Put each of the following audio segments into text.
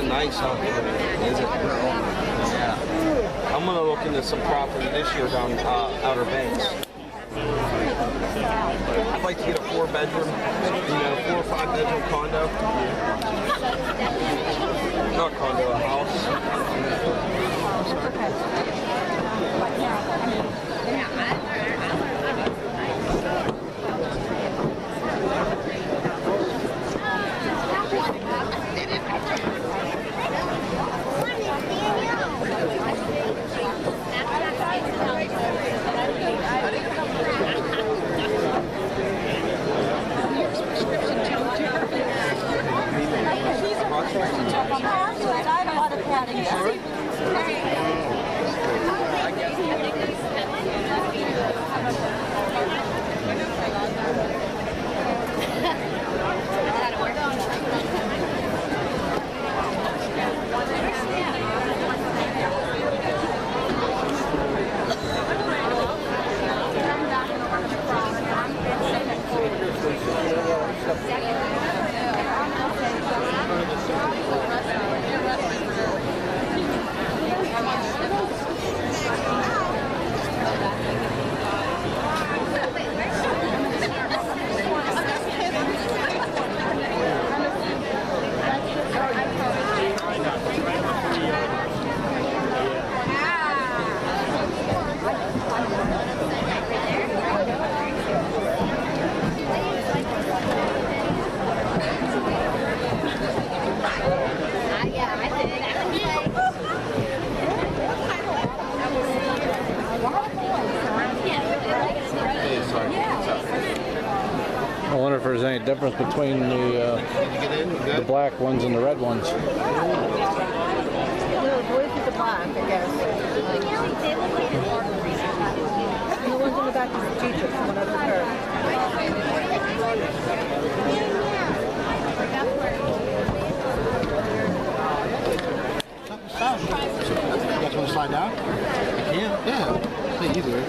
Nice out there, is it? Yeah. I'm gonna look into some property this year down Outer Banks. I'd like to get a 4-bedroom, 4 or 5 bedroom condo. Not condo, a house. I wonder if there's any difference between the black ones and the red ones. No, boys with the black, I guess. And the ones in the back is the teacher, the one over there. You guys want to slide down? Yeah. It's easier.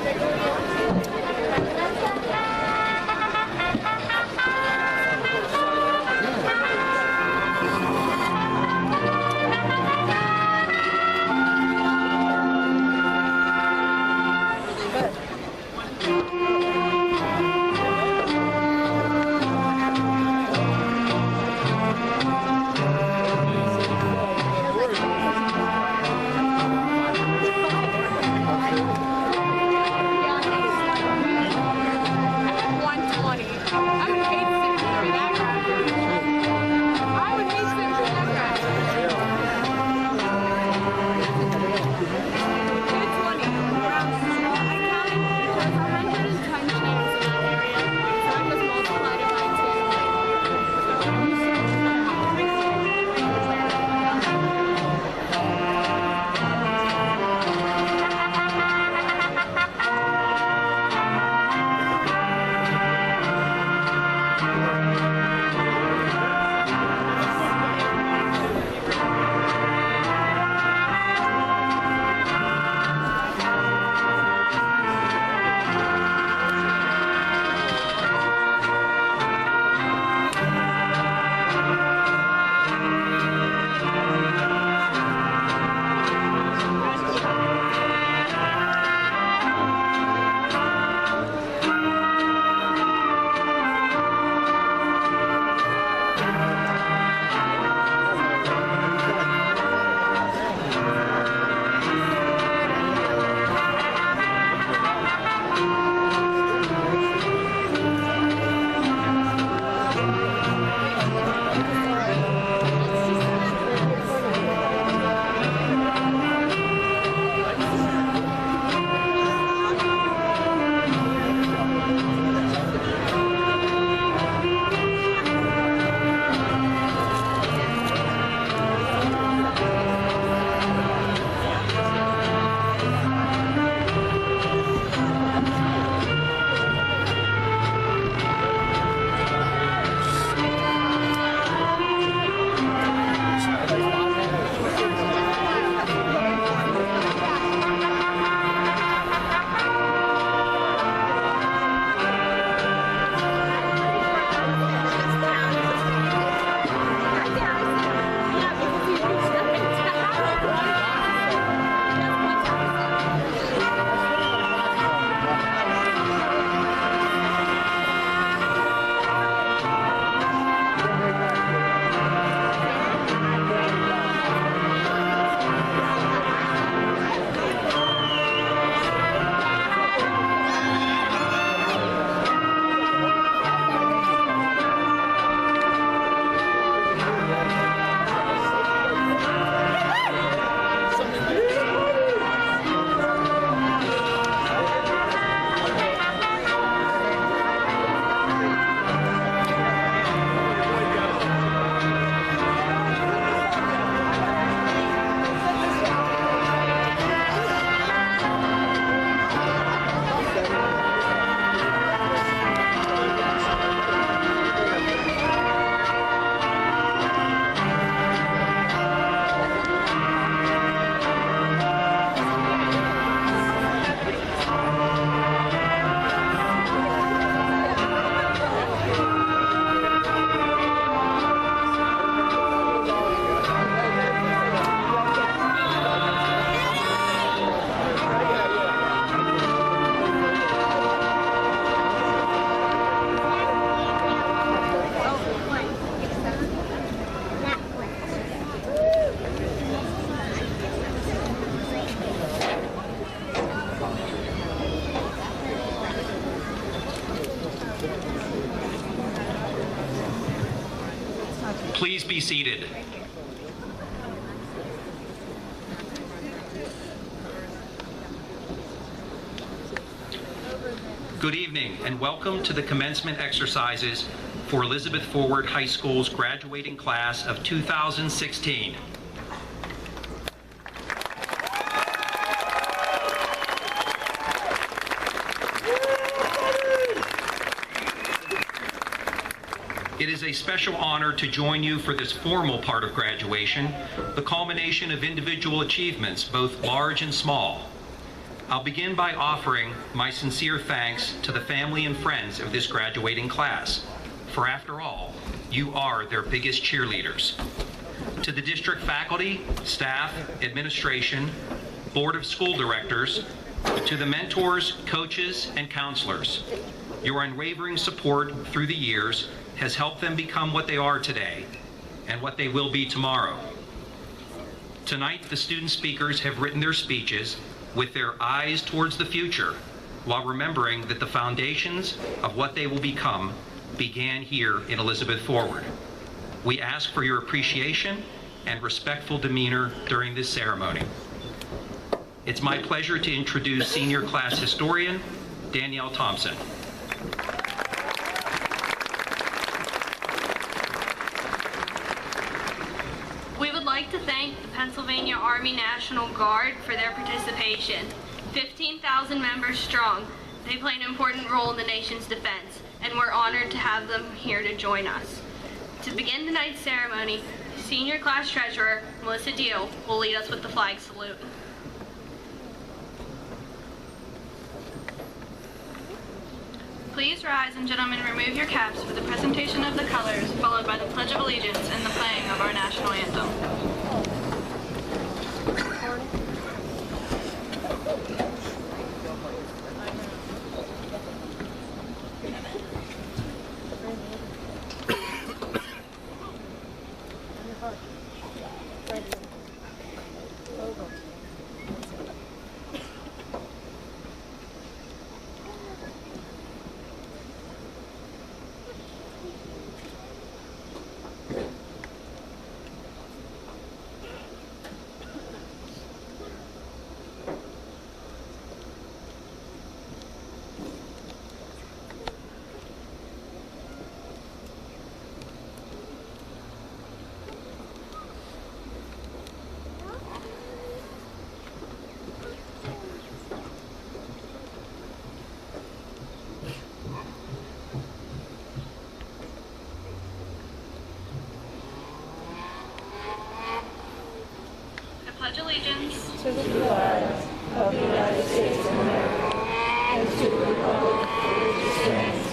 Please be seated. Good evening and welcome to the commencement exercises for Elizabeth Forward High School's graduating class of 2016. It is a special honor to join you for this formal part of graduation, the culmination of individual achievements, both large and small. I'll begin by offering my sincere thanks to the family and friends of this graduating class, for after all, you are their biggest cheerleaders. To the district faculty, staff, administration, board of school directors, to the mentors, coaches, and counselors, your unwavering support through the years has helped them become what they are today and what they will be tomorrow. Tonight, the student speakers have written their speeches with their eyes towards the future while remembering that the foundations of what they will become began here in Elizabeth Forward. We ask for your appreciation and respectful demeanor during this ceremony. It's my pleasure to introduce senior class historian, Danielle Thompson. We would like to thank the Pennsylvania Army National Guard for their participation. 15,000 members strong, they play an important role in the nation's defense, and we're honored to have them here to join us. To begin tonight's ceremony, Senior Class Treasurer Melissa Deal will lead us with the flag salute. Please rise and gentlemen, remove your caps for the presentation of the colors, followed by the Pledge of Allegiance and the playing of our national anthem. Pledge allegiance to the flag of the United States of America and to the republic for which it stands,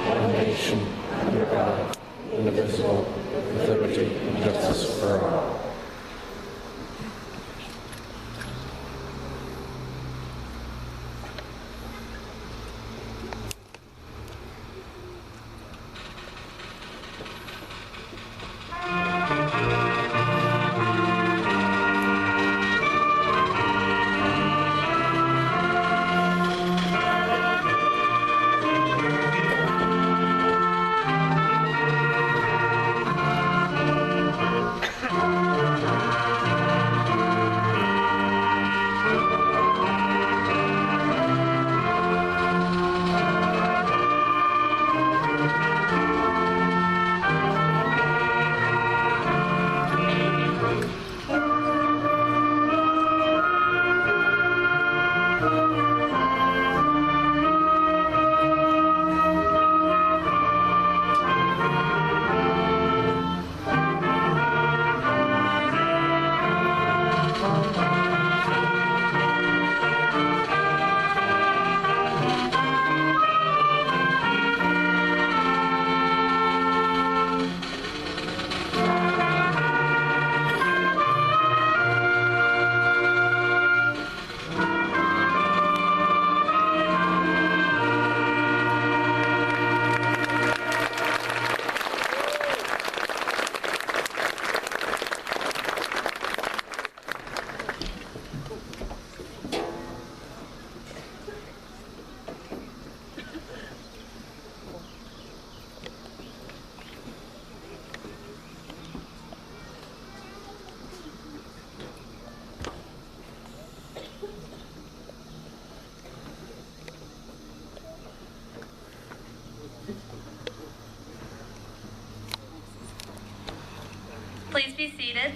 one nation, under God, indivisible, with liberty and justice for all. be seated.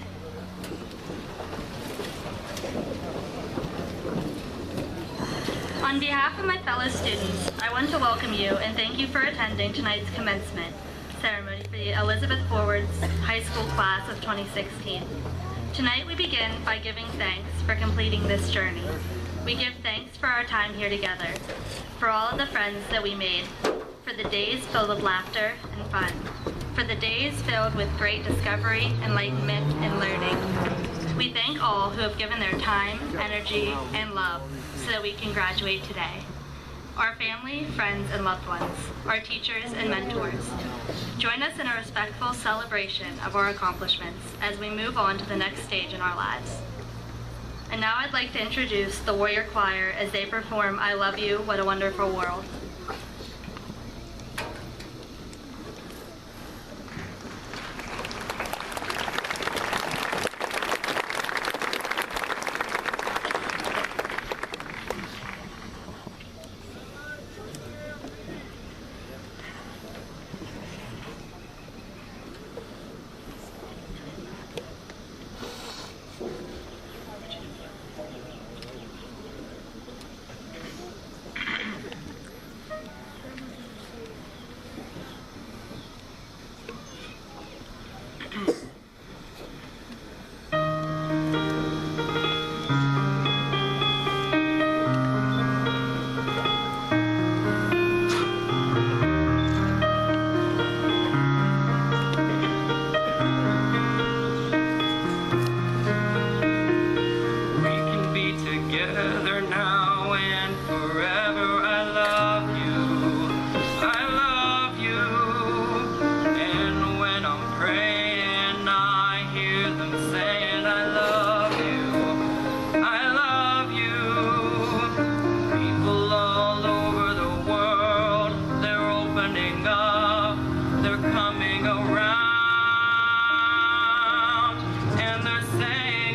On behalf of my fellow students, I want to welcome you and thank you for attending tonight's commencement ceremony for the Elizabeth Forward's high school class of 2016. Tonight we begin by giving thanks for completing this journey. We give thanks for our time here together, for all of the friends that we made, for the days filled with laughter and fun, for the days filled with great discovery, enlightenment, and learning. We thank all who have given their time, energy, and love so that we can graduate today. Our family, friends, and loved ones, our teachers and mentors. Join us in a respectful celebration of our accomplishments as we move on to the next stage in our lives. And now I'd like to introduce the Warrior Choir as they perform I Love You, What a Wonderful World.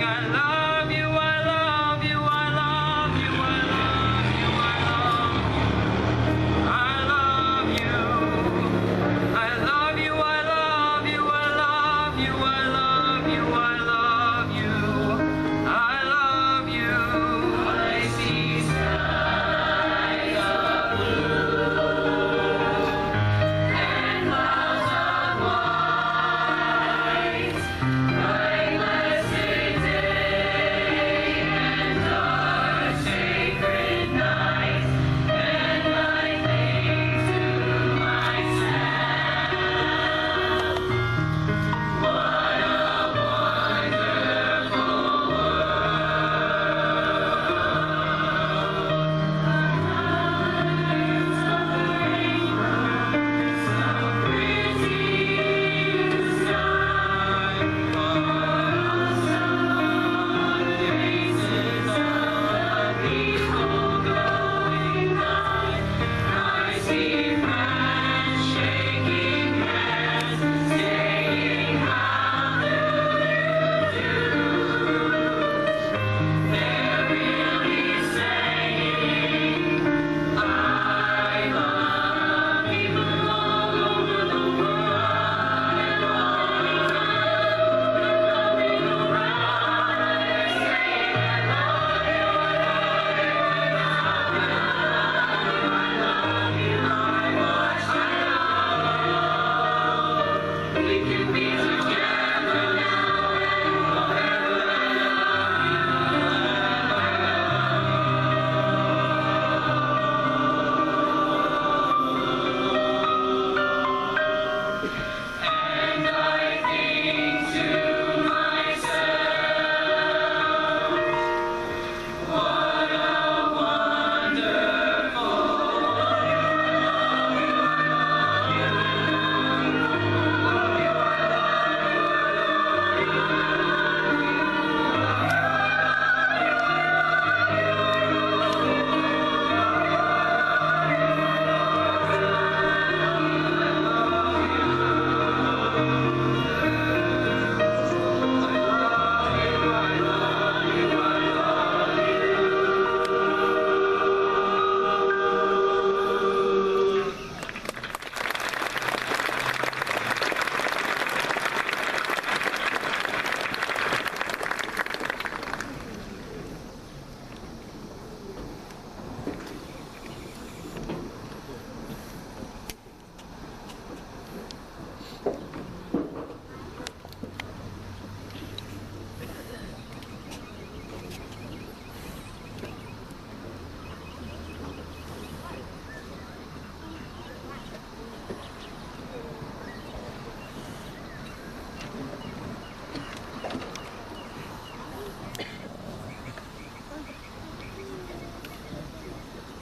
I love you, I love you, I love you, I love you, I love you.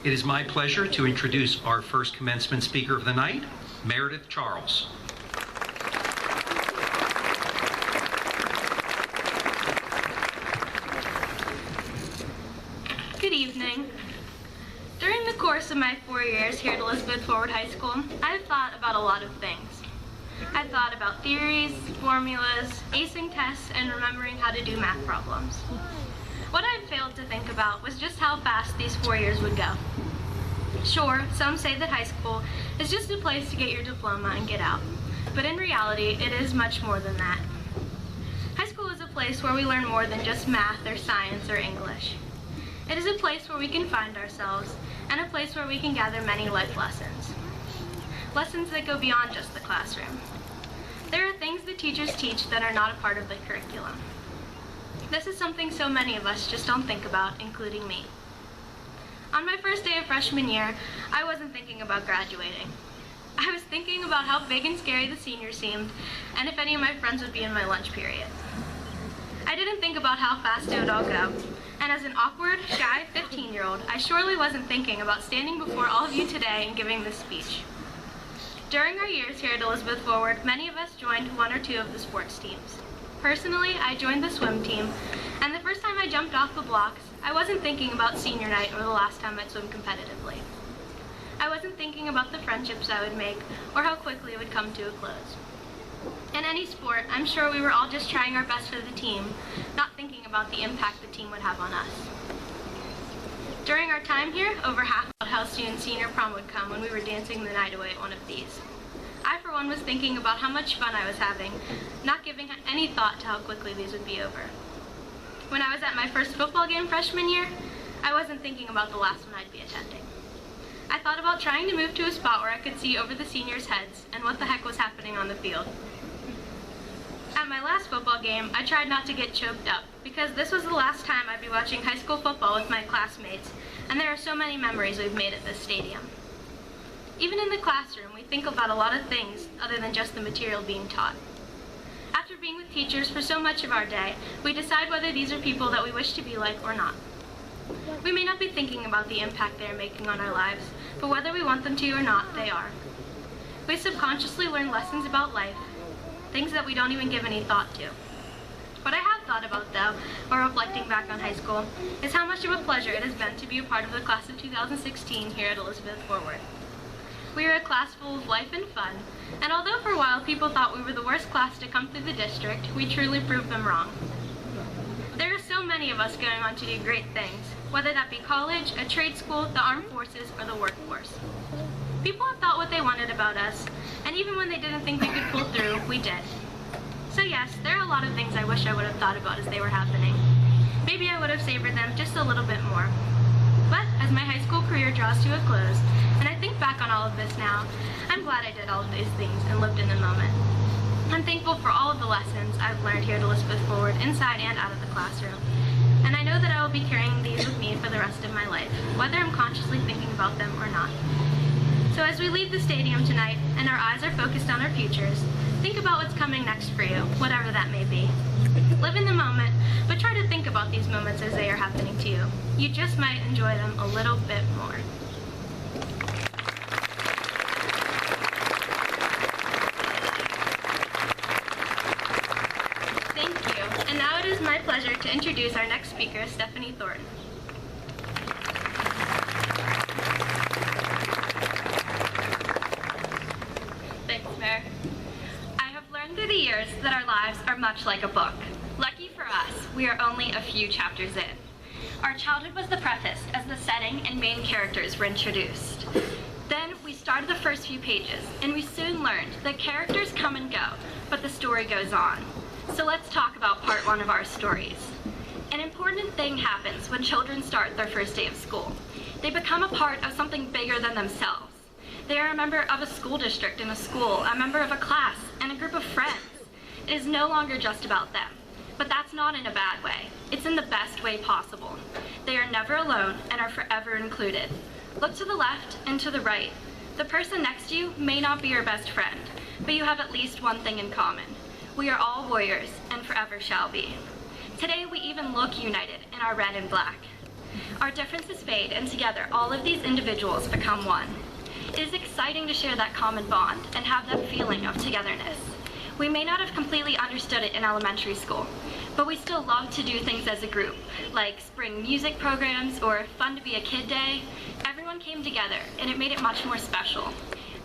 It is my pleasure to introduce our first commencement speaker of the night, Meredith Charles. Good evening. During the course of my 4 years here at Elizabeth Forward High School, I've thought about a lot of things. I've thought about theories, formulas, acing tests, and remembering how to do math problems. What I failed to think about was just how fast these 4 years would go. Sure, some say that high school is just a place to get your diploma and get out, but in reality, it is much more than that. High school is a place where we learn more than just math or science or English. It is a place where we can find ourselves, and a place where we can gather many life lessons. Lessons that go beyond just the classroom. There are things that teachers teach that are not a part of the curriculum. This is something so many of us just don't think about, including me. On my first day of freshman year, I wasn't thinking about graduating. I was thinking about how big and scary the seniors seemed, and if any of my friends would be in my lunch period. I didn't think about how fast it would all go. And as an awkward, shy 15-year-old, I surely wasn't thinking about standing before all of you today and giving this speech. During our years here at Elizabeth Forward, many of us joined one or two of the sports teams. Personally, I joined the swim team, and the first time I jumped off the blocks, I wasn't thinking about senior night or the last time I'd swim competitively. I wasn't thinking about the friendships I would make or how quickly it would come to a close. In any sport, I'm sure we were all just trying our best for the team, not thinking about the impact the team would have on us. During our time here, over half of how soon senior prom would come when we were dancing the night away at one of these. I, for one, was thinking about how much fun I was having, not giving any thought to how quickly these would be over. When I was at my first football game freshman year, I wasn't thinking about the last one I'd be attending. I thought about trying to move to a spot where I could see over the seniors' heads and what the heck was happening on the field. At my last football game, I tried not to get choked up, because this was the last time I'd be watching high school football with my classmates, and there are so many memories we've made at this stadium. Even in the classroom, we think about a lot of things other than just the material being taught. After being with teachers for so much of our day, we decide whether these are people that we wish to be like or not. We may not be thinking about the impact they are making on our lives, but whether we want them to or not, they are. We subconsciously learn lessons about life, things that we don't even give any thought to. What I have thought about, though, while reflecting back on high school, is how much of a pleasure it has been to be a part of the class of 2016 here at Elizabeth Forward. We are a class full of life and fun, and although for a while people thought we were the worst class to come through the district, we truly proved them wrong. There are so many of us going on to do great things, whether that be college, a trade school, the armed forces, or the workforce. People have thought what they wanted about us, and even when they didn't think we could pull through, we did. So yes, there are a lot of things I wish I would have thought about as they were happening. Maybe I would have savored them just a little bit more. But as my high school career draws to a close, and I think back on all of this now, I'm glad I did all of these things and lived in the moment. I'm thankful for all of the lessons I've learned here at Elizabeth Forward, inside and out of the classroom. And I know that I will be carrying these with me for the rest of my life, whether I'm consciously thinking about them or not. So as we leave the stadium tonight and our eyes are focused on our futures, think about what's coming next for you, whatever that may be. Live in the moment, but try to think about these moments as they are happening to you. You just might enjoy them a little bit more. Thank you. And now it is my pleasure to introduce our next speaker, Stephanie Thornton. Through the years that our lives are much like a book. Lucky for us, we are only a few chapters in. Our childhood was the preface as the setting and main characters were introduced. Then we started the first few pages, and we soon learned that characters come and go, but the story goes on. So let's talk about part one of our stories. An important thing happens when children start their first day of school. They become a part of something bigger than themselves. They are a member of a school district in a school, a member of a class, and a group of friends. It is no longer just about them. But that's not in a bad way. It's in the best way possible. They are never alone and are forever included. Look to the left and to the right. The person next to you may not be your best friend, but you have at least one thing in common. We are all warriors and forever shall be. Today we even look united in our red and black. Our differences fade, and together, all of these individuals become one. It is exciting to share that common bond and have that feeling of togetherness. We may not have completely understood it in elementary school, but we still love to do things as a group, like spring music programs or Fun to be a Kid Day. Everyone came together, and it made it much more special.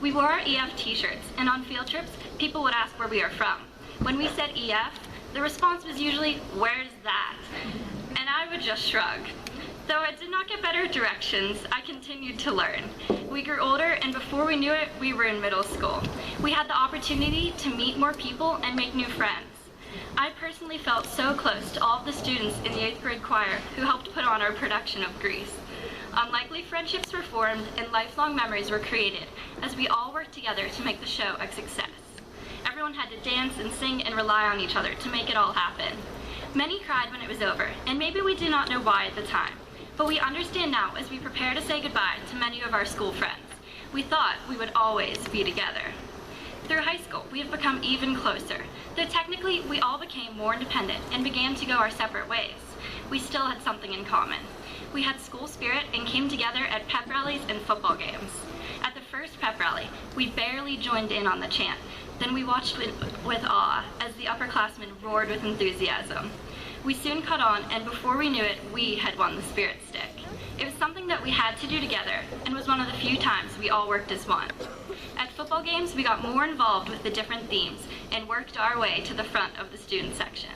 We wore our EF t-shirts, and on field trips, people would ask where we are from. When we said EF, the response was usually, "Where's that?" And I would just shrug. Though I did not get better directions, I continued to learn. We grew older, and before we knew it, we were in middle school. We had the opportunity to meet more people and make new friends. I personally felt so close to all of the students in the 8th grade choir who helped put on our production of Grease. Unlikely friendships were formed and lifelong memories were created as we all worked together to make the show a success. Everyone had to dance and sing and rely on each other to make it all happen. Many cried when it was over, and maybe we did not know why at the time. But we understand now as we prepare to say goodbye to many of our school friends. We thought we would always be together. Through high school, we have become even closer, though technically we all became more independent and began to go our separate ways. We still had something in common. We had school spirit and came together at pep rallies and football games. At the first pep rally, we barely joined in on the chant. Then we watched with awe as the upperclassmen roared with enthusiasm. We soon caught on, and before we knew it, we had won the spirit stick. It was something that we had to do together, and was one of the few times we all worked as one. At football games, we got more involved with the different themes, and worked our way to the front of the student section.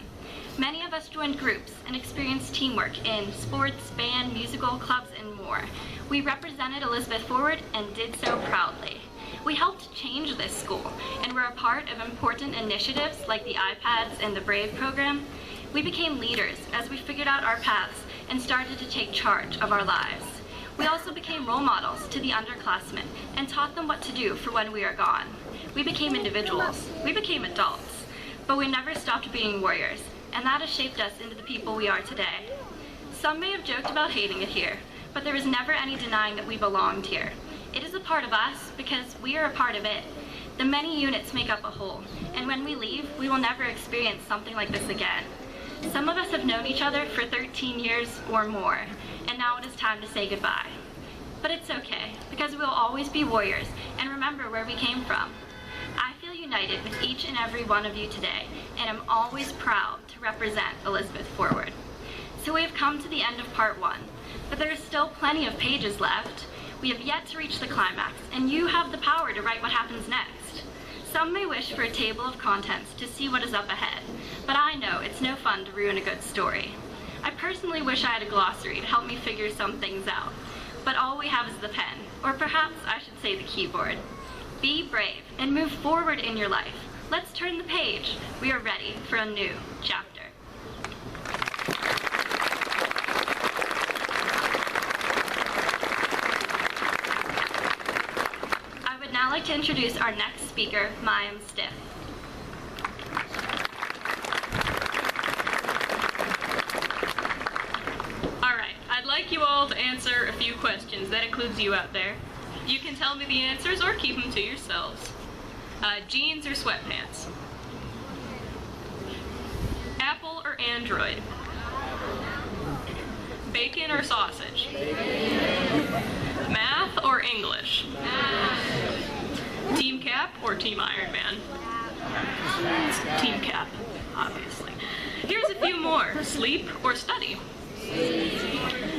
Many of us joined groups and experienced teamwork in sports, band, musical, clubs, and more. We represented Elizabeth Forward and did so proudly. We helped change this school, and were a part of important initiatives like the iPads and the Brave program. We became leaders as we figured out our paths and started to take charge of our lives. We also became role models to the underclassmen and taught them what to do for when we are gone. We became individuals. We became adults. But we never stopped being warriors, and that has shaped us into the people we are today. Some may have joked about hating it here, but there was never any denying that we belonged here. It is a part of us because we are a part of it. The many units make up a whole, and when we leave, we will never experience something like this again. Some of us have known each other for 13 years or more, and now it is time to say goodbye. But it's okay, because we will always be warriors and remember where we came from. I feel united with each and every one of you today, and am always proud to represent Elizabeth Forward. So we have come to the end of part 1, but there is still plenty of pages left. We have yet to reach the climax, and you have the power to write what happens next. Some may wish for a table of contents to see what is up ahead, but I know it's no fun to ruin a good story. I personally wish I had a glossary to help me figure some things out, but all we have is the pen, or perhaps I should say the keyboard. Be brave and move forward in your life. Let's turn the page. We are ready for a new chapter. I'd like to introduce our next speaker, Mayim Stiff. All right, I'd like you all to answer a few questions. That includes you out there. You can tell me the answers or keep them to yourselves. Jeans or sweatpants? Apple or Android? Bacon or sausage? Math or English? Team Cap or Team Iron Man? Team Cap, obviously. Here's a few more. Sleep or study?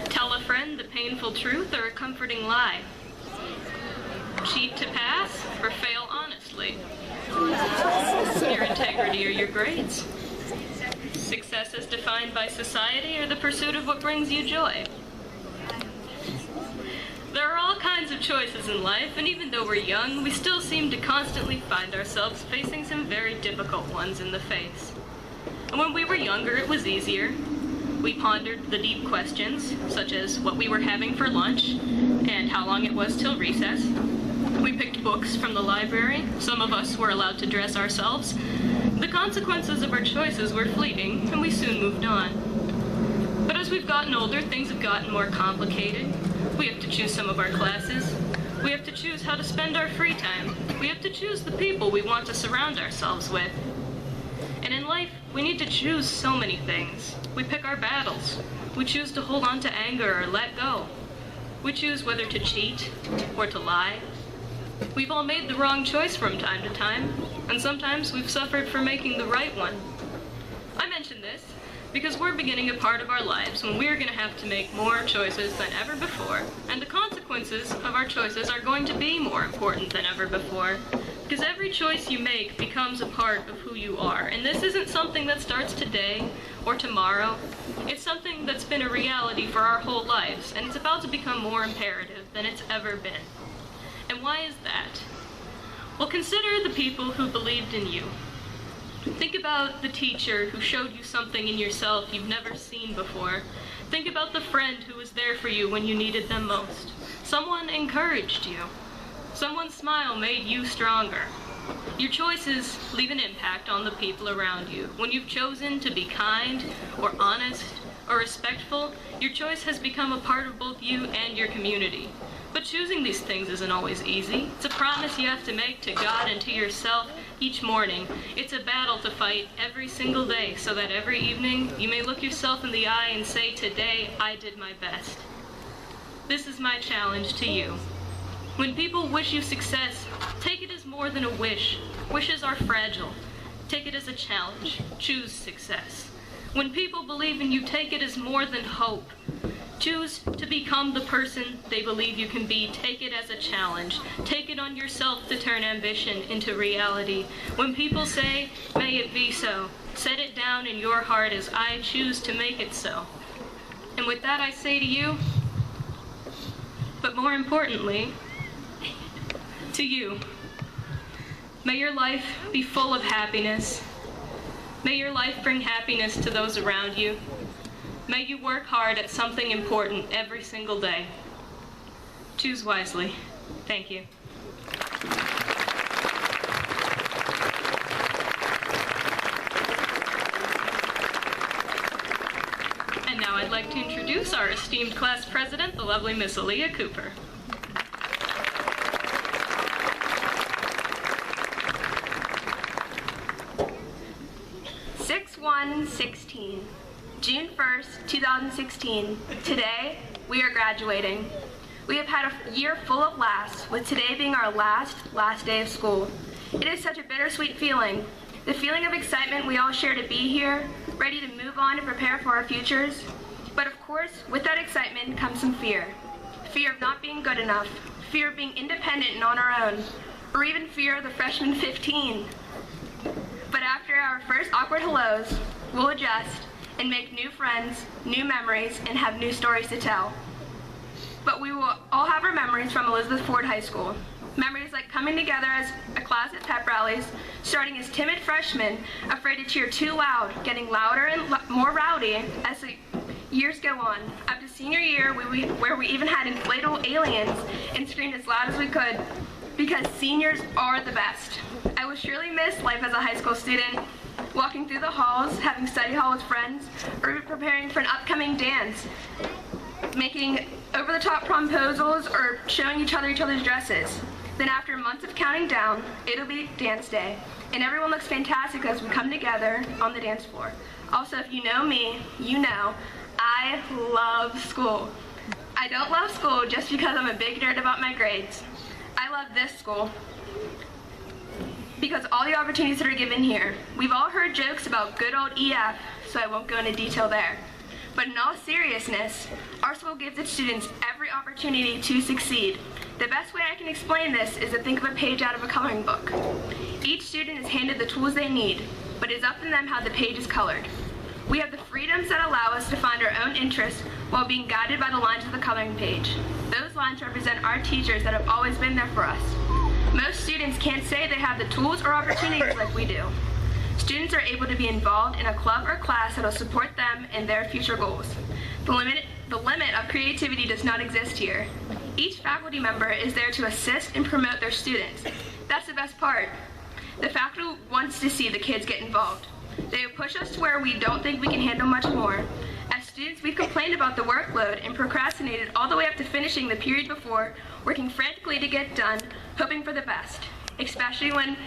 Tell a friend the painful truth or a comforting lie? Cheat to pass or fail honestly? Your integrity or your grades? Success is defined by society or the pursuit of what brings you joy? There are all kinds of choices in life, and even though we're young, we still seem to constantly find ourselves facing some very difficult ones in the face. And when we were younger, it was easier. We pondered the deep questions, such as what we were having for lunch and how long it was till recess. We picked books from the library. Some of us were allowed to dress ourselves. The consequences of our choices were fleeting, and we soon moved on. But as we've gotten older, things have gotten more complicated. We have to choose some of our classes. We have to choose how to spend our free time. We have to choose the people we want to surround ourselves with. And in life, we need to choose so many things. We pick our battles. We choose to hold on to anger or let go. We choose whether to cheat or to lie. We've all made the wrong choice from time to time, and sometimes we've suffered for making the right one. I mention this because we're beginning a part of our lives when we're going to have to make more choices than ever before, and the consequences of our choices are going to be more important than ever before, because every choice you make becomes a part of who you are, and this isn't something that starts today or tomorrow. It's something that's been a reality for our whole lives, and it's about to become more imperative than it's ever been. And why is that? Well, consider the people who believed in you. Think about the teacher who showed you something in yourself you've never seen before. Think about the friend who was there for you when you needed them most. Someone encouraged you. Someone's smile made you stronger. Your choices leave an impact on the people around you. When you've chosen to be kind or honest or respectful, your choice has become a part of both you and your community. But choosing these things isn't always easy. It's a promise you have to make to God and to yourself each morning. It's a battle to fight every single day so that every evening you may look yourself in the eye and say, "Today I did my best." This is my challenge to you. When people wish you success, take it as more than a wish. Wishes are fragile. Take it as a challenge. Choose success. When people believe in you, take it as more than hope. Choose to become the person they believe you can be. Take it as a challenge. Take it on yourself to turn ambition into reality. When people say, "May it be so," set it down in your heart as "I choose to make it so." And with that I say to you, but more importantly, to you, may your life be full of happiness. May your life bring happiness to those around you. May you work hard at something important every single day. Choose wisely. Thank you. And now I'd like to introduce our esteemed class president, the lovely Miss Aaliyah Cooper. June 1st, 2016. Today, we are graduating. We have had a year full of laughs, with today being our last day of school. It is such a bittersweet feeling. The feeling of excitement we all share to be here, ready to move on and prepare for our futures. But of course, with that excitement comes some fear. Fear of not being good enough, fear of being independent and on our own, or even fear of the freshman 15. But after our first awkward hellos, we'll adjust and make new friends, new memories, and have new stories to tell. But we will all have our memories from Elizabeth Ford High School. Memories like coming together as a class at pep rallies, starting as timid freshmen, afraid to cheer too loud, getting louder and more rowdy as the years go on. Up to senior year, where we even had inflatable aliens and screamed as loud as we could, because seniors are the best. I will surely miss life as a high school student, walking through the halls, having study hall with friends, or preparing for an upcoming dance, making over-the-top promposals, or showing each other's dresses. Then after months of counting down, it'll be dance day, and everyone looks fantastic as we come together on the dance floor. Also, if you know me, you know I love school. I don't love school just because I'm a big nerd about my grades. I love this school because all the opportunities that are given here. We've all heard jokes about good old EF, so I won't go into detail there. But in all seriousness, our school gives its students every opportunity to succeed. The best way I can explain this is to think of a page out of a coloring book. Each student is handed the tools they need, but it's up to them how the page is colored. We have the freedoms that allow us to find our own interests while being guided by the lines of the coloring page. Those lines represent our teachers that have always been there for us. Most students can't say they have the tools or opportunities like we do. Students are able to be involved in a club or class that will support them and their future goals. The limit of creativity does not exist here. Each faculty member is there to assist and promote their students. That's the best part. The faculty wants to see the kids get involved. They will push us to where we don't think we can handle much more. As students, we've complained about the workload and procrastinated all the way up to finishing the period before, working frantically to get done, hoping for the best, especially when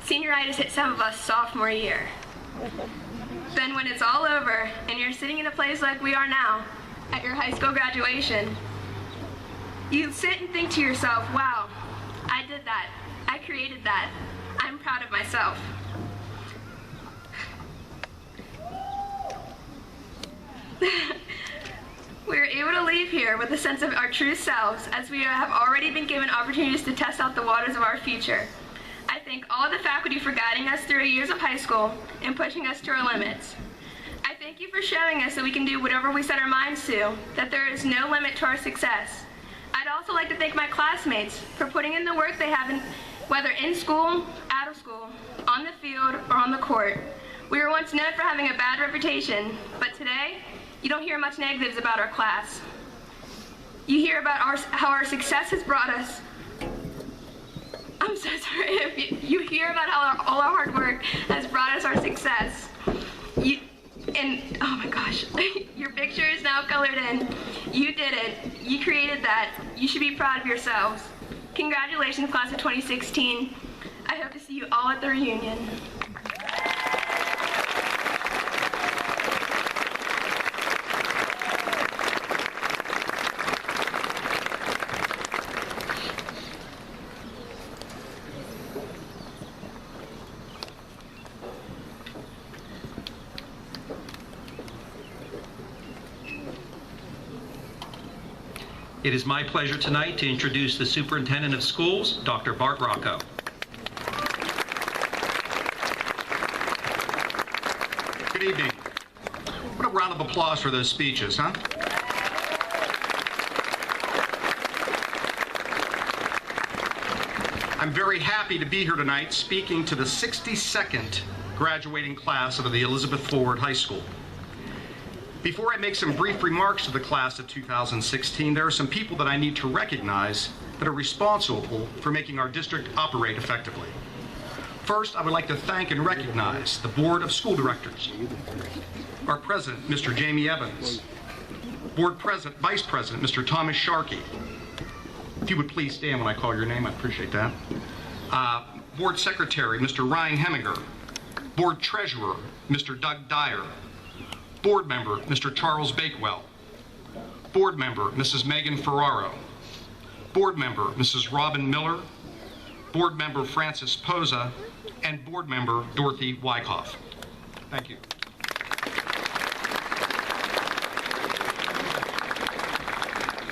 senioritis hit some of us sophomore year. then when it's all over and you're sitting in a place like we are now at your high school graduation, you sit and think to yourself, wow, I did that. I created that. I'm proud of myself. We are able to leave here with a sense of our true selves, as we have already been given opportunities to test out the waters of our future. I thank all of the faculty for guiding us through years of high school and pushing us to our limits. I thank you for showing us that we can do whatever we set our minds to, that there is no limit to our success. I'd also like to thank my classmates for putting in the work they have, whether in school, out of school, on the field, or on the court. We were once known for having a bad reputation, but today, you don't hear much negatives about our class. You hear about how our success has brought us. I'm so sorry. You hear about how all our hard work has brought us our success. Oh my gosh, your picture is now colored in. You did it. You created that. You should be proud of yourselves. Congratulations, class of 2016. I hope to see you all at the reunion. It is my pleasure tonight to introduce the Superintendent of Schools, Dr. Bart Rocco. Good evening. What a round of applause for those speeches, huh? I'm very happy to be here tonight speaking to the 62nd graduating class of the Elizabeth Forward High School. Before I make some brief remarks to the class of 2016, there are some people that I need to recognize that are responsible for making our district operate effectively. First, I would like to thank and recognize the Board of School Directors, our President, Mr. Jamie Evans, Vice President, Mr. Thomas Sharkey. If you would please stand when I call your name, I'd appreciate that. Board Secretary, Mr. Ryan Heminger, Board Treasurer, Mr. Doug Dyer, Board Member, Mr. Charles Bakewell, Board Member, Mrs. Megan Ferraro, Board Member, Mrs. Robin Miller, Board Member Francis Poza, and Board Member Dorothy Wyckoff. Thank you.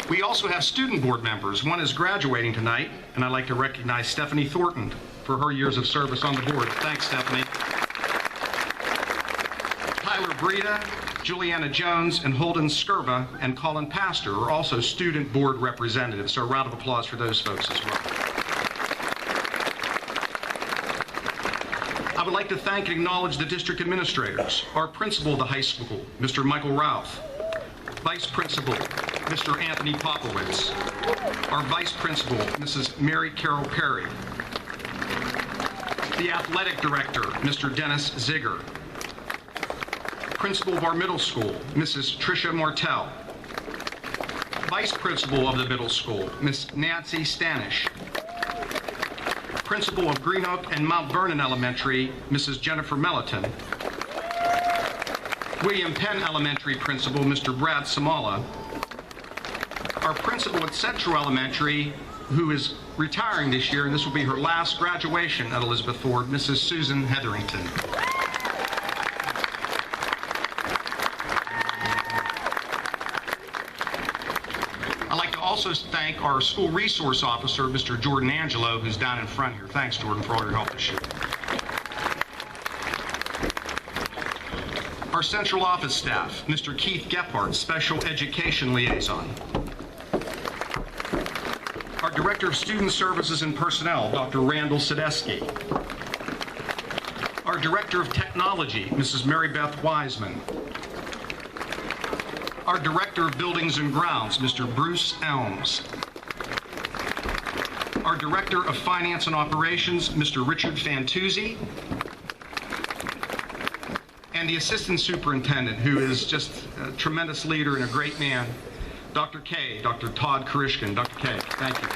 We also have student board members. One is graduating tonight, and I'd like to recognize Stephanie Thornton for her years of service on the board. Thanks, Stephanie. Tyler Breda, Juliana Jones, and Holden Skirba and Colin Pastor are also student board representatives, so a round of applause for those folks as well. I would like to thank and acknowledge the district administrators, our principal of the high school, Mr. Michael Ralph, Vice Principal, Mr. Anthony Popowitz, our Vice Principal, Mrs. Mary Carol Perry, the Athletic Director, Mr. Dennis Ziegler, Principal of our middle school, Mrs. Tricia Martell, Vice Principal of the middle school, Miss Nancy Stanish, Principal of Green Oak and Mount Vernon Elementary, Mrs. Jennifer Melliton, William Penn Elementary Principal, Mr. Brad Samala, our Principal at Central Elementary, who is retiring this year, and this will be her last graduation at Elizabeth Ford, Mrs. Susan Hetherington. Also thank our school resource officer, Mr. Jordan Angelo, who's down in front here. Thanks, Jordan, for all your help this year. Our central office staff, Mr. Keith Gephardt, Special Education Liaison. Our Director of Student Services and Personnel, Dr. Randall Sadesky. Our Director of Technology, Mrs. Mary Beth Wiseman. Our Director of Buildings and Grounds, Mr. Bruce Elms. Our Director of Finance and Operations, Mr. Richard Fantuzzi. And the Assistant Superintendent, who is just a tremendous leader and a great man, Dr. K, Dr. Todd Karishkin. Dr. K, thank you.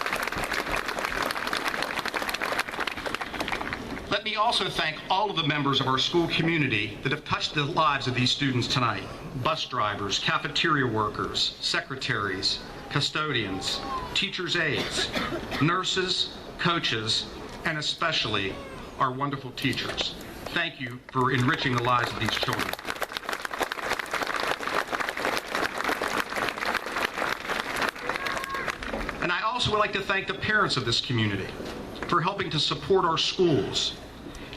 Let me me also thank all of the members of our school community that have touched the lives of these students tonight. Bus drivers, cafeteria workers, secretaries, custodians, teachers' aides, nurses, coaches, and especially our wonderful teachers. Thank you for enriching the lives of these children. And I also would like to thank the parents of this community for helping to support our schools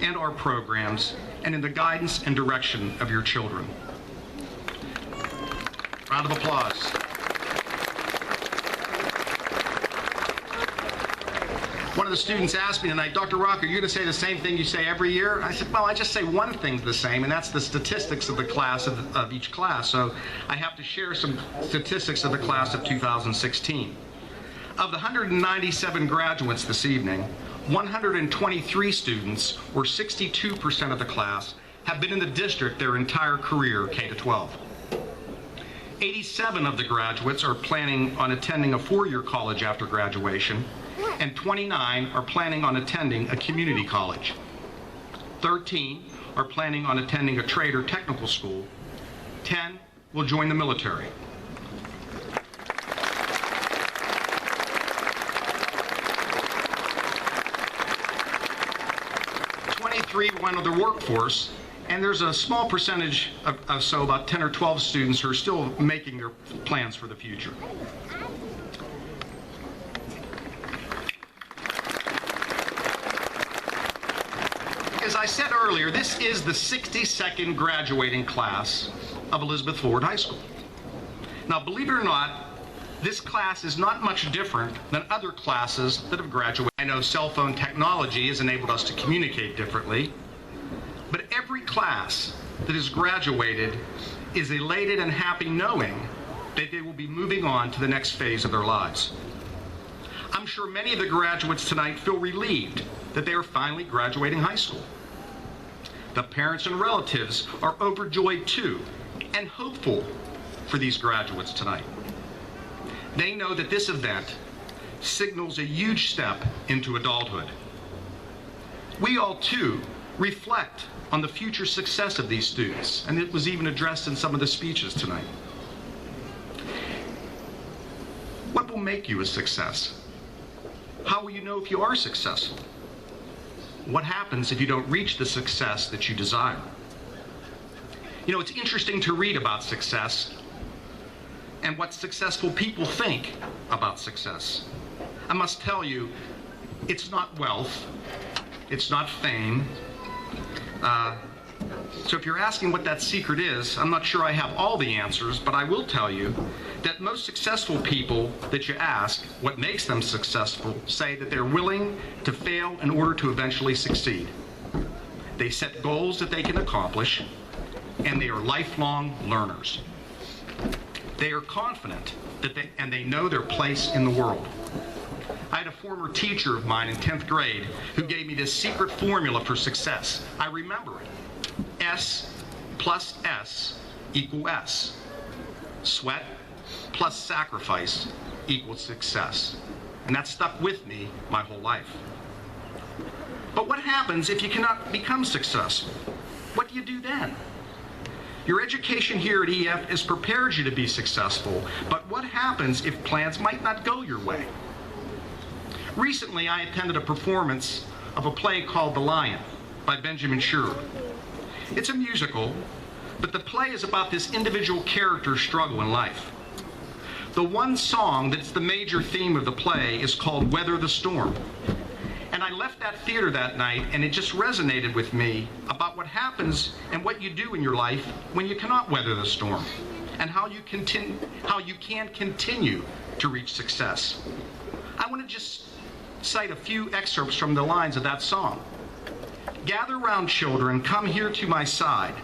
and our programs and in the guidance and direction of your children. Round of applause. One of the students asked me tonight, Dr. Rock, are you going to say the same thing you say every year? I said, well, I just say one thing's the same, and that's the statistics of the class of each class. So I have to share some statistics of the class of 2016. Of the 197 graduates this evening, 123 students, or 62% of the class, have been in the district their entire career, K-12. 87 of the graduates are planning on attending a four-year college after graduation, and 29 are planning on attending a community college. 13 are planning on attending a trade or technical school. 10 will join the military. Will enter the workforce, and there's a small percentage of so about 10 or 12 students who are still making their plans for the future. As I said earlier, this is the 62nd graduating class of Elizabeth Forward High School. Now, believe it or not, this class is not much different than other classes that have graduated. I know cell phone technology has enabled us to communicate differently, but every class that has graduated is elated and happy knowing that they will be moving on to the next phase of their lives. I'm sure many of the graduates tonight feel relieved that they are finally graduating high school. The parents and relatives are overjoyed too, and hopeful for these graduates tonight. They know that this event signals a huge step into adulthood. We all, too, reflect on the future success of these students, and it was even addressed in some of the speeches tonight. What will make you a success? How will you know if you are successful? What happens if you don't reach the success that you desire? You know, it's interesting to read about success and what successful people think about success. I must tell you, it's not wealth, it's not fame. So if you're asking what that secret is, I'm not sure I have all the answers, but I will tell you that most successful people that you ask what makes them successful say that they're willing to fail in order to eventually succeed. They set goals that they can accomplish, and they are lifelong learners. They are confident that they know their place in the world. I had a former teacher of mine in 10th grade who gave me this secret formula for success. I remember it. S plus S equals S. Sweat plus sacrifice equals success. And that stuck with me my whole life. But what happens if you cannot become successful? What do you do then? Your education here at EF has prepared you to be successful, but what happens if plans might not go your way? Recently, I attended a performance of a play called The Lion by Benjamin Shearer. It's a musical, but the play is about this individual character's struggle in life. The one song that's the major theme of the play is called Weather the Storm. And I left that theater that night, and it just resonated with me about what happens and what you do in your life when you cannot weather the storm, and how you can continue to reach success. I want to just cite a few excerpts from the lines of that song. Gather round, children, come here to my side.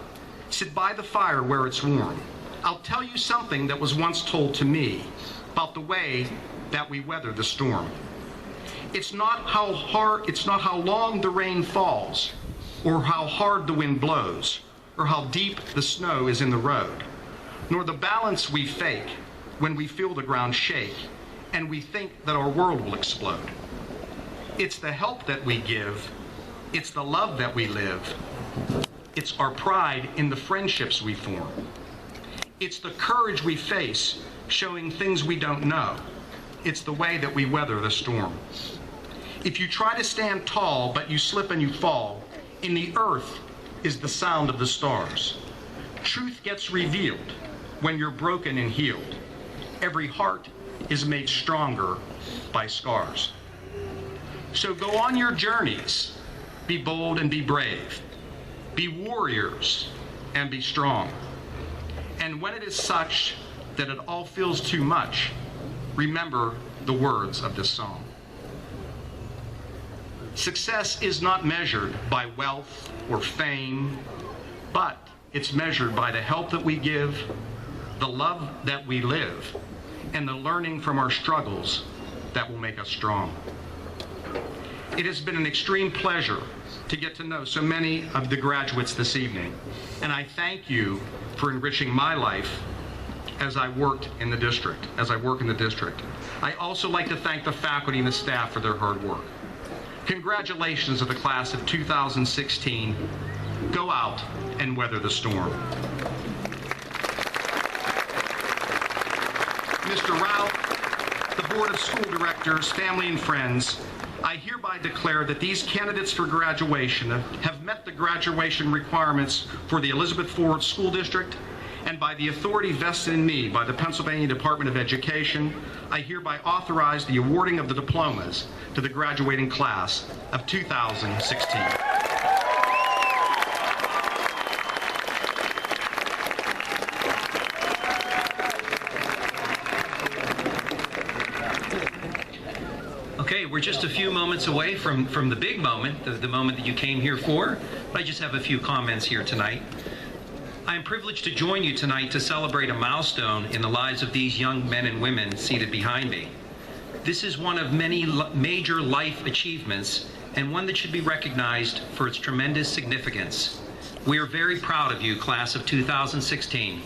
Sit by the fire where it's warm. I'll tell you something that was once told to me about the way that we weather the storm. It's not how long the rain falls, or how hard the wind blows, or how deep the snow is in the road, nor the balance we fake when we feel the ground shake and we think that our world will explode. It's the help that we give It's the love that we live. It's our pride in the friendships we form. It's the courage we face, showing things we don't know. It's the way that we weather the storm. If you try to stand tall, but you slip and you fall, in the earth is the sound of the stars. Truth gets revealed when you're broken and healed. Every heart is made stronger by scars. So go on your journeys, be bold and be brave, be warriors and be strong. And when it is such that it all feels too much, remember the words of this song. Success is not measured by wealth or fame, but it's measured by the help that we give, the love that we live, and the learning from our struggles that will make us strong. It has been an extreme pleasure to get to know so many of the graduates this evening, and I thank you for enriching my life as I work in the district. I also like to thank the faculty and the staff for their hard work. Congratulations to the class of 2016. Go out and weather the storm. Mr. Rao, the Board of School Directors, family and friends, I hereby declare that these candidates for graduation have met the graduation requirements for the Elizabeth Forward School District, and by the authority vested in me by the Pennsylvania Department of Education, I hereby authorize the awarding of the diplomas to the graduating class of 2016. Okay, we're just a few moments away from the big moment, the moment that you came here for. I just have a few comments here tonight. I am privileged to join you tonight to celebrate a milestone in the lives of these young men and women seated behind me. This is one of many major life achievements and one that should be recognized for its tremendous significance. We are very proud of you, class of 2016.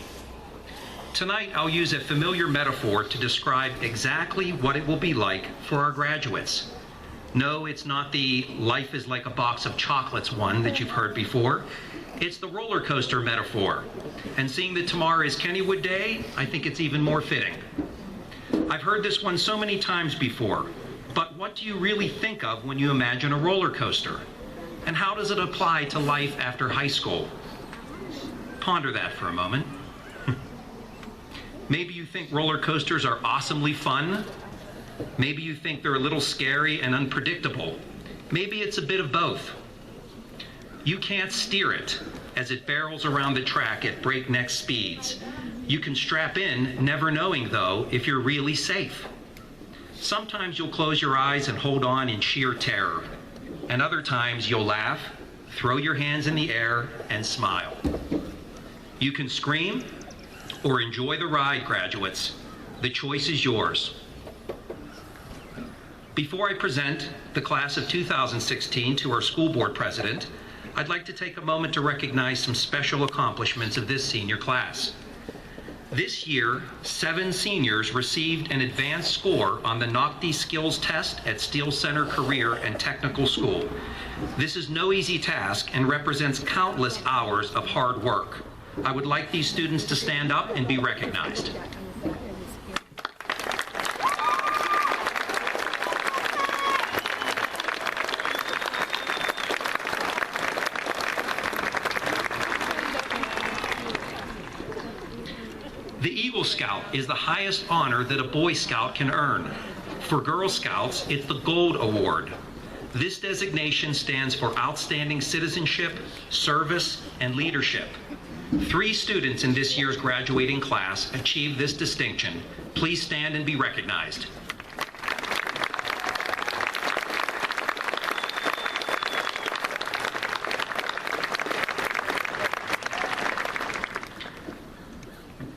Tonight, I'll use a familiar metaphor to describe exactly what it will be like for our graduates. No, it's not the life is like a box of chocolates one that you've heard before. It's the roller coaster metaphor. And seeing that tomorrow is Kennywood Day, I think it's even more fitting. I've heard this one so many times before, but what do you really think of when you imagine a roller coaster? And how does it apply to life after high school? Ponder that for a moment. Maybe you think roller coasters are awesomely fun. Maybe you think they're a little scary and unpredictable. Maybe it's a bit of both. You can't steer it as it barrels around the track at breakneck speeds. You can strap in, never knowing, though, if you're really safe. Sometimes you'll close your eyes and hold on in sheer terror. And other times you'll laugh, throw your hands in the air, and smile. You can scream or enjoy the ride, graduates. The choice is yours. Before I present the class of 2016 to our school board president, I'd like to take a moment to recognize some special accomplishments of this senior class. This year, 7 seniors received an advanced score on the NOCTI Skills Test at Steel Center Career and Technical School. This is no easy task and represents countless hours of hard work. I would like these students to stand up and be recognized. The Eagle Scout is the highest honor that a Boy Scout can earn. For Girl Scouts, it's the Gold Award. This designation stands for outstanding citizenship, service, and leadership. 3 students in this year's graduating class achieved this distinction. Please stand and be recognized.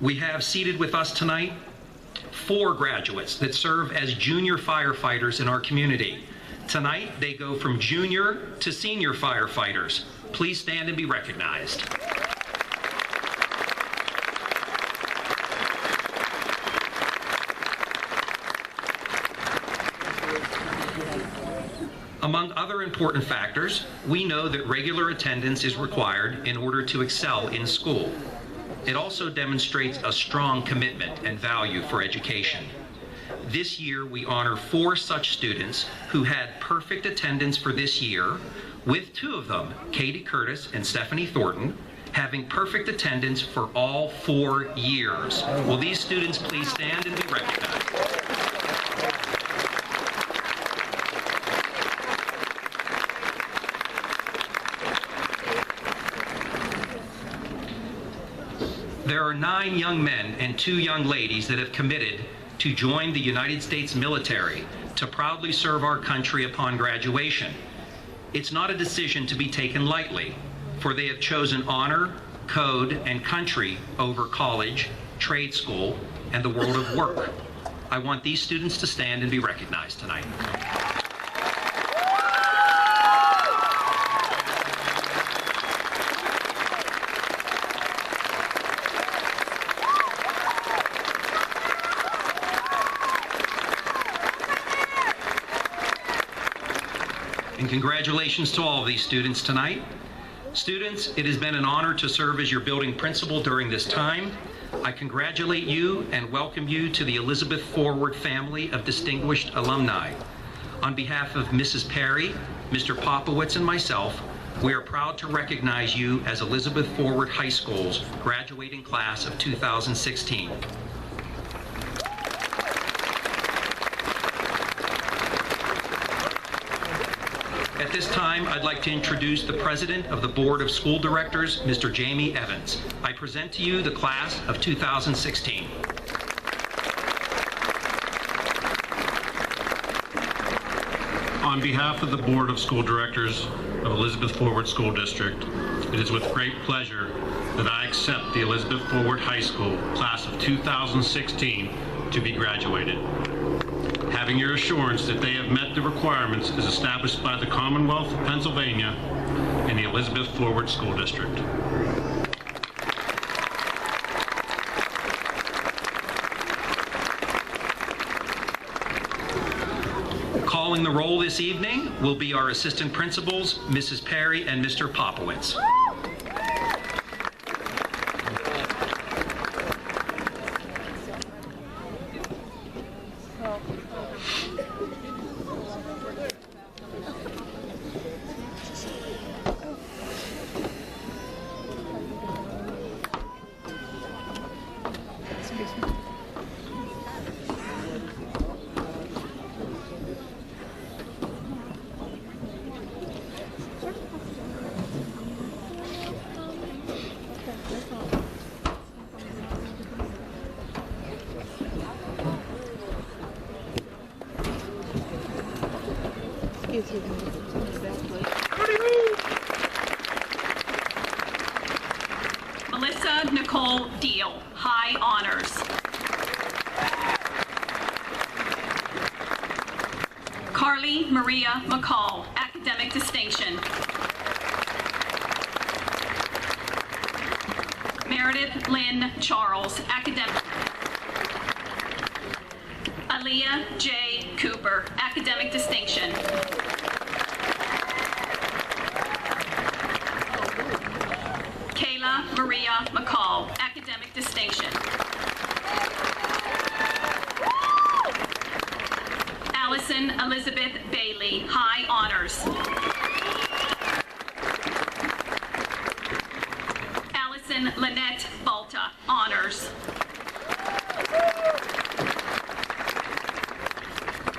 We have seated with us tonight 4 graduates that serve as junior firefighters in our community. Tonight, they go from junior to senior firefighters. Please stand and be recognized. A Among other important factors, we know that regular attendance is required in order to excel in school. It also demonstrates a strong commitment and value for education. This year, we honor 4 such students who had perfect attendance for this year, with 2 of them, Katie Curtis and Stephanie Thornton, having perfect attendance for all 4 years. Will these students please stand and be recognized? There are 9 young men and 2 young ladies that have committed to join the United States military to proudly serve our country upon graduation. It's not a decision to be taken lightly, for they have chosen honor, code, and country over college, trade school, and the world of work. I want these students to stand and be recognized tonight. And congratulations to all of these students tonight. Students, it has been an honor to serve as your building principal during this time. I congratulate you and welcome you to the Elizabeth Forward family of distinguished alumni. On behalf of Mrs. Perry, Mr. Popowitz, and myself, we are proud to recognize you as Elizabeth Forward High School's graduating class of 2016. At this time, I'd like to introduce the President of the Board of School Directors, Mr. Jamie Evans. I present to you the class of 2016. On behalf of the Board of School Directors of Elizabeth Forward School District, it is with great pleasure that I accept the Elizabeth Forward High School class of 2016 to be graduated. Having your assurance that they have met the requirements as established by the Commonwealth of Pennsylvania and the Elizabeth Forward School District. Calling the roll this evening will be our assistant principals, Mrs. Perry and Mr. Popowitz. Melissa Nicole Deal, High Honors. Carly Maria McCall, Academic Distinction. Meredith Lynn Charles, Academic. Aaliyah J. Cooper, Academic Distinction. Kayla Maria McCall, Academic Distinction. Allison Elizabeth Bailey, High Honors. Allison Lynette Balta, Honors.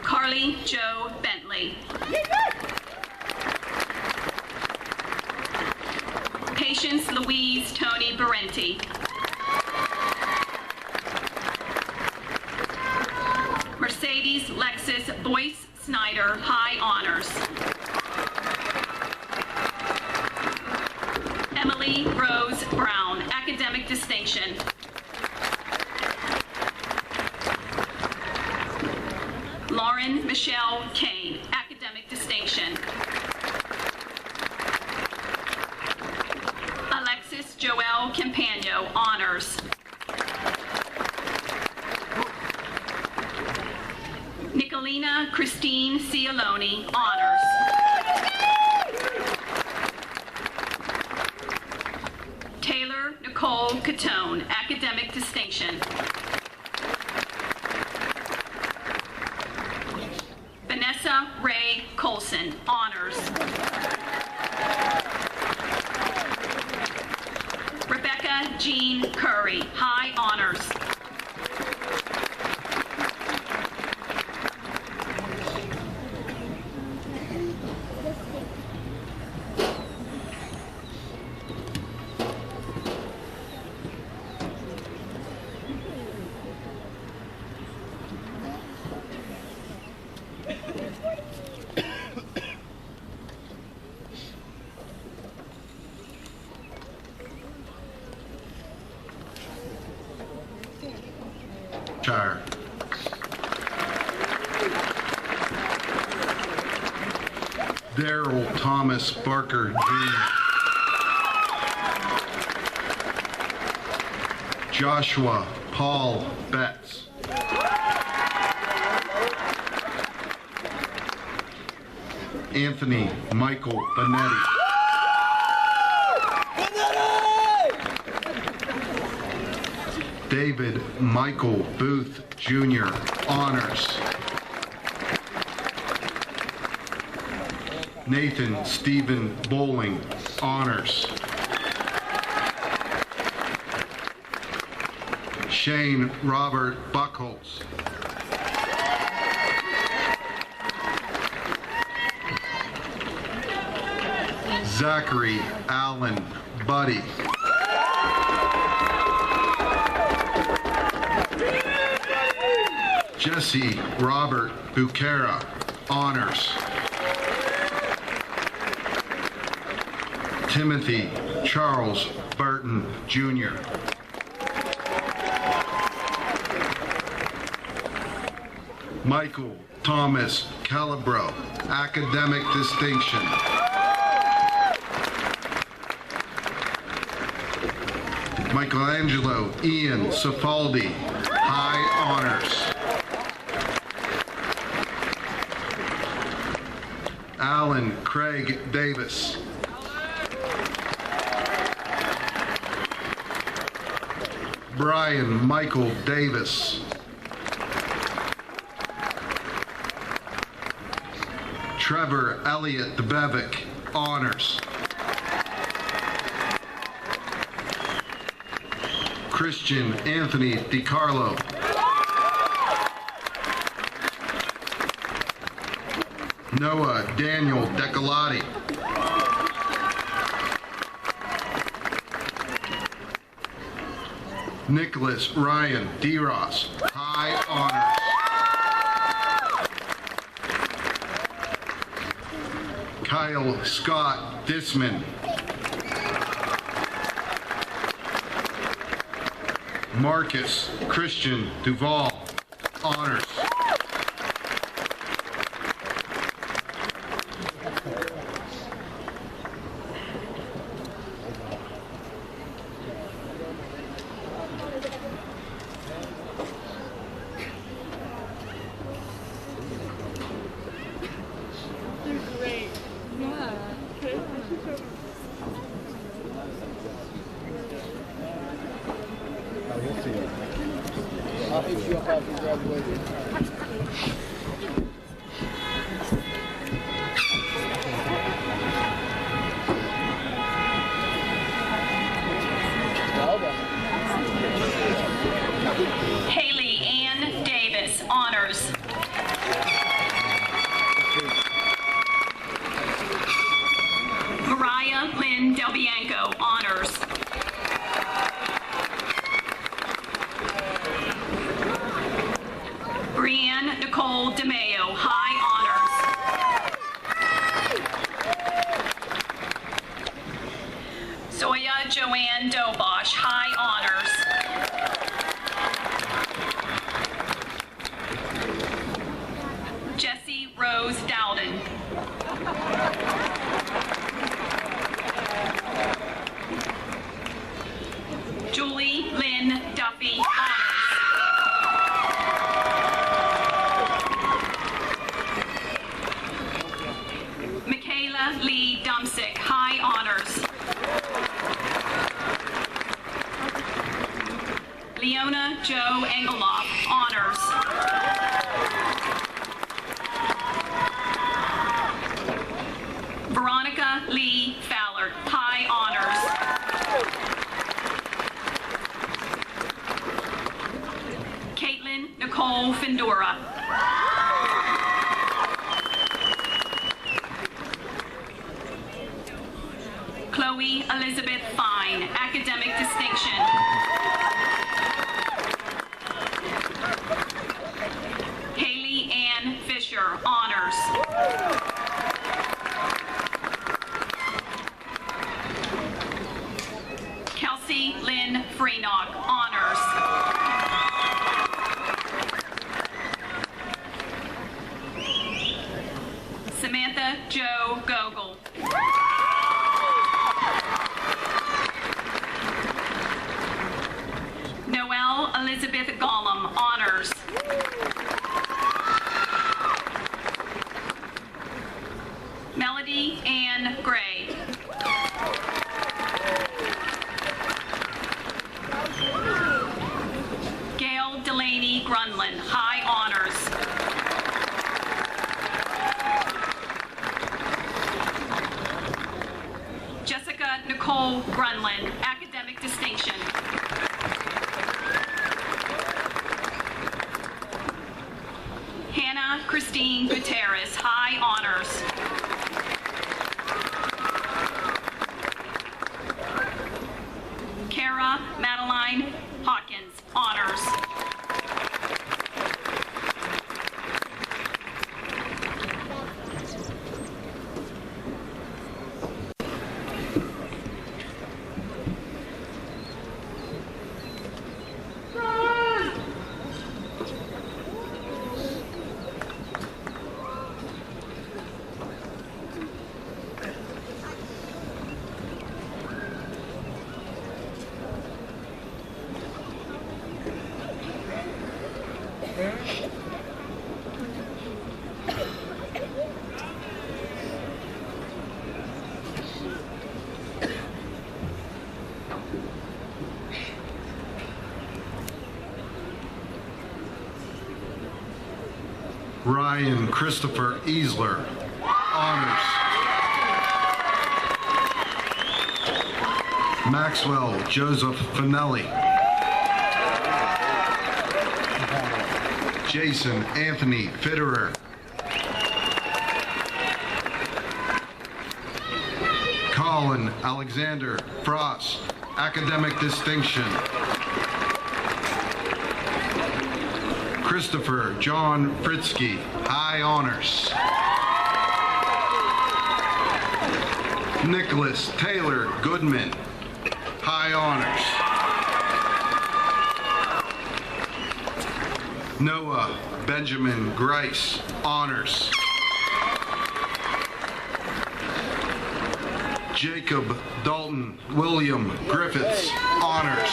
Carly Jo Bentley. Patience Louise Tony Berenti. Mercedes Lexus Boyce Snyder, High Honors. Emily Rose Brown, Academic Distinction. Lauren Michelle Kane, Academic Distinction. Alexis Joelle Campagno, Honors. Selena Christine Cialone, honors. Taylor Nicole Catone, academic distinction. Vanessa Ray Colson, honors. Rebecca Jean Curry, high honors. Daryl Thomas Barker, Jr. Joshua Paul Betts. Anthony Michael Benetti. David Michael Booth, Jr., honors. Nathan Stephen Bowling, honors. Shane Robert Buckholz. Zachary Allen Buddy. Jesse Robert Bucara, honors. Timothy Charles Burton, Jr. Michael Thomas Calabro, academic distinction. Michelangelo Ian Cifaldi, high honors. Alan Craig Davis. Brian Michael Davis. Trevor Elliott DeBevick, honors. Christian Anthony DiCarlo. Noah Daniel Decolati. Nicholas Ryan DeRoss, high honors. Kyle Scott Disman. Marcus Christian Duval, honors. I'll hit you up after you graduate. Haley Ann Davis, honors. Mariah Lynn Del Bianco, honors. Brianne Nicole DeMayo, high honors. Zoya Joanne Dobosh, high honors. Jessie Rose Dowden. Julie Lynn Duffy, honors. Lee Fallard, high honors. Caitlin Nicole Findora. Chloe Elizabeth Fine, academic distinction. Haley Ann Fisher, honors. Kelsey Lynn Freenock, honors. Samantha Jo Gogol. Noelle Elizabeth Gollum, honors. Melody Ann Gray. Gail Delaney Grunlin, high honors. Jessica Nicole Grunlin, academic distinction. Hannah Christine Gutierrez, high honors. Kara Madeline Hawkins, honors. Ryan Christopher Easler, honors. Maxwell Joseph Finelli. Jason Anthony Fitterer. Colin Alexander Frost, academic distinction. Christopher John Fritzky, high honors. Nicholas Taylor Goodman, high honors. Noah Benjamin Grice, honors. Jacob Dalton William Griffiths, honors.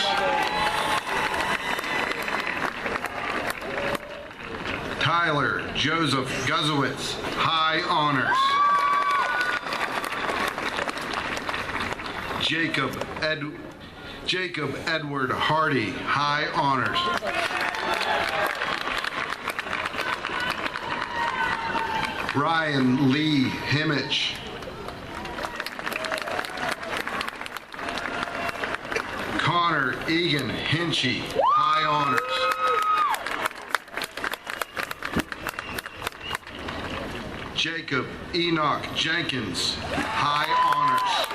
Tyler Joseph Guzowitz, high honors. Jacob Edward Hardy, high honors. Ryan Lee Himmich. Connor Egan Hinchy, high honors. Jacob Enoch Jenkins, high honors.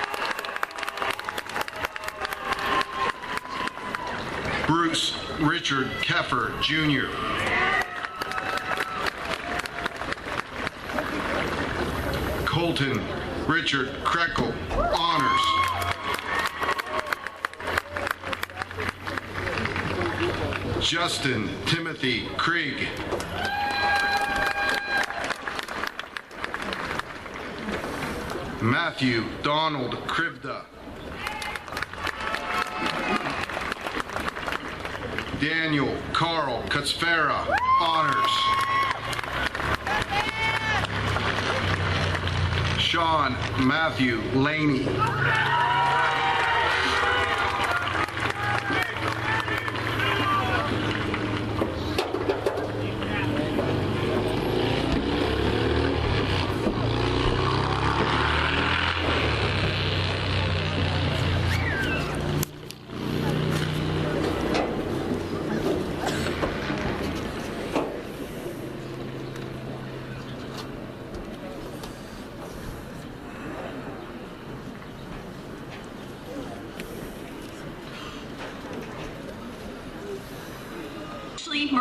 Bruce Richard Keffer, Jr. Colton Richard Krekel, honors. Justin Timothy Krieg. Matthew Donald Kribda. Daniel Carl Katsfera, honors. Sean Matthew Laney.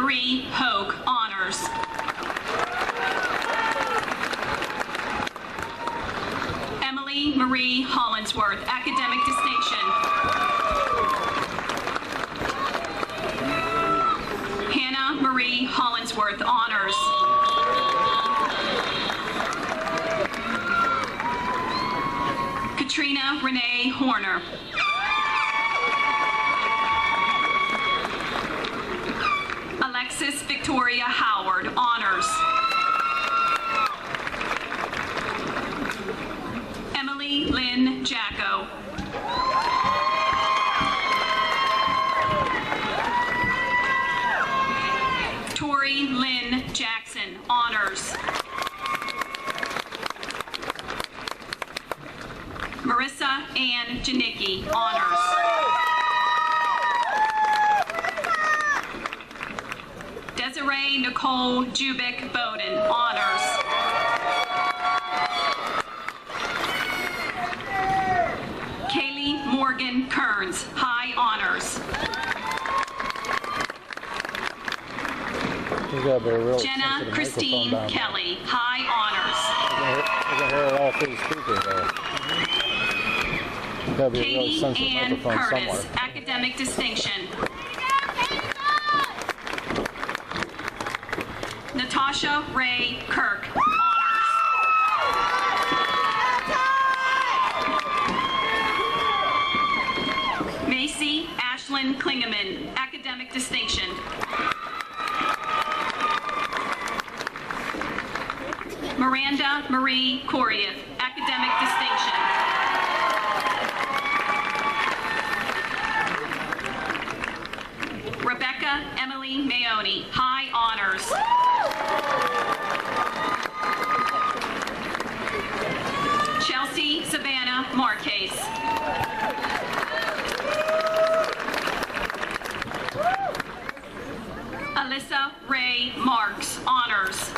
Marie Hogue, honors. Emily Marie Hollinsworth, academic distinction. Hannah Marie Hollinsworth, honors. Katrina Renee Horner. Alexis Victoria Howard, honors. Emily Lynn Jacko. Tori Lynn Jackson, honors. Marissa Ann Janicki, honors. Desiree Nicole Jubic Bowden, honors. Kaylee Morgan Kearns, high honors. You gotta be real Jenna sensitive Christine microphone down Kelly, high honors. there. You can hear it all through the speakers there. You gotta be really Katie sensitive Ann microphone Curtis, somewhere. academic distinction. Natasha Ray Kirk, honors. Macy Ashlyn Klingeman, academic distinction. Miranda Marie Koriev, academic distinction. Rebecca Emily Maoni, high honors. Chelsea Savannah Marquez. Alyssa Ray Marks, honors.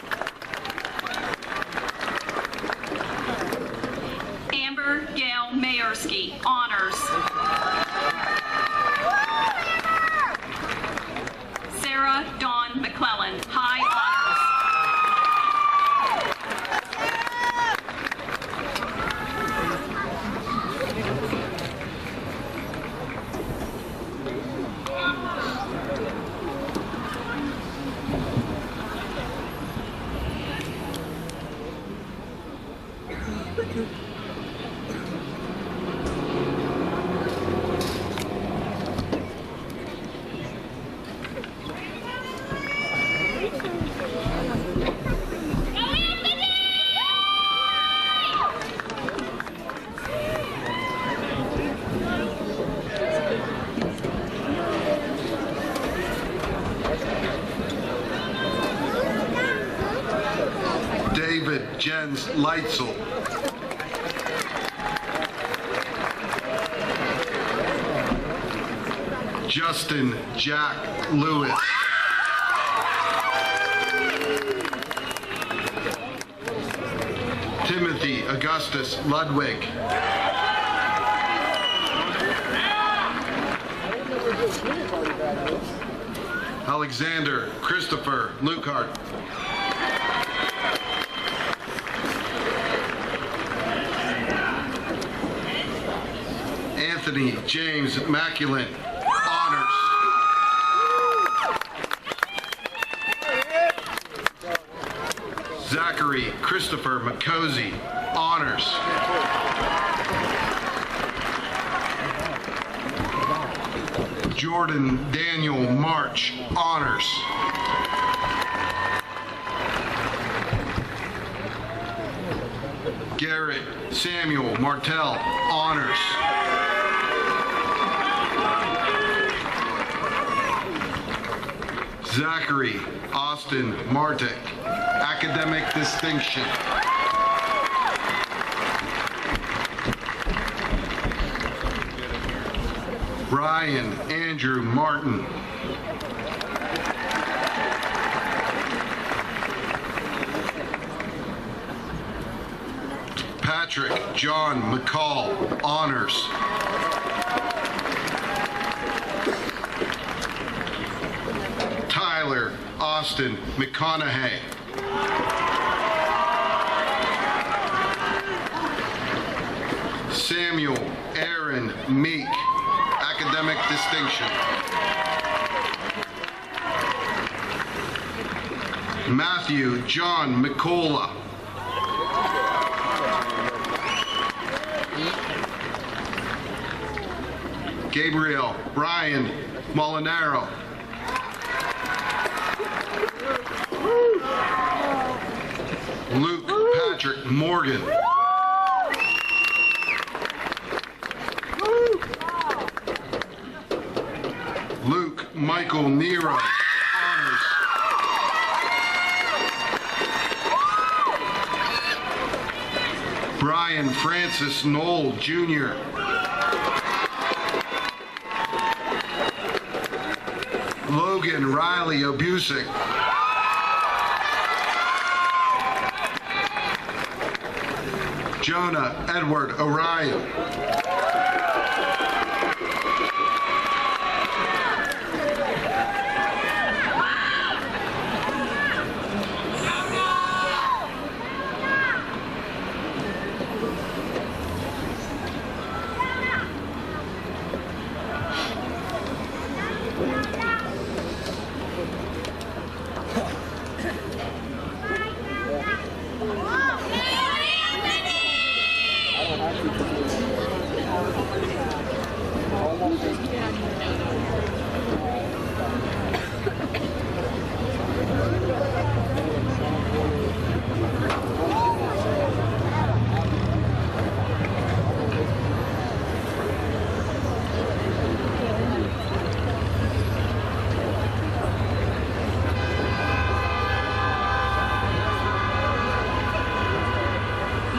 Amber Gail Mayersky, honors. Sarah Dawn McClellan, high honors. David Jens Leitzel. Justin Jack Lewis. Timothy Augustus Ludwig. Alexander Christopher Lukart. Anthony James Maculin, honors. Zachary Christopher McCosey, honors. Jordan Daniel March, honors. Garrett Samuel Martell, honors. Zachary Austin Martek, academic distinction. Brian Andrew Martin. Patrick John McCall, honors. Tyler Austin McConaughey. Samuel Aaron Meek, academic distinction. Matthew John McCullough. Gabriel Brian Molinaro. Luke Patrick Morgan. Luke Michael Nero, honors. Brian Francis Knoll, Jr. Logan Riley Obusick. Jonah Edward Orion.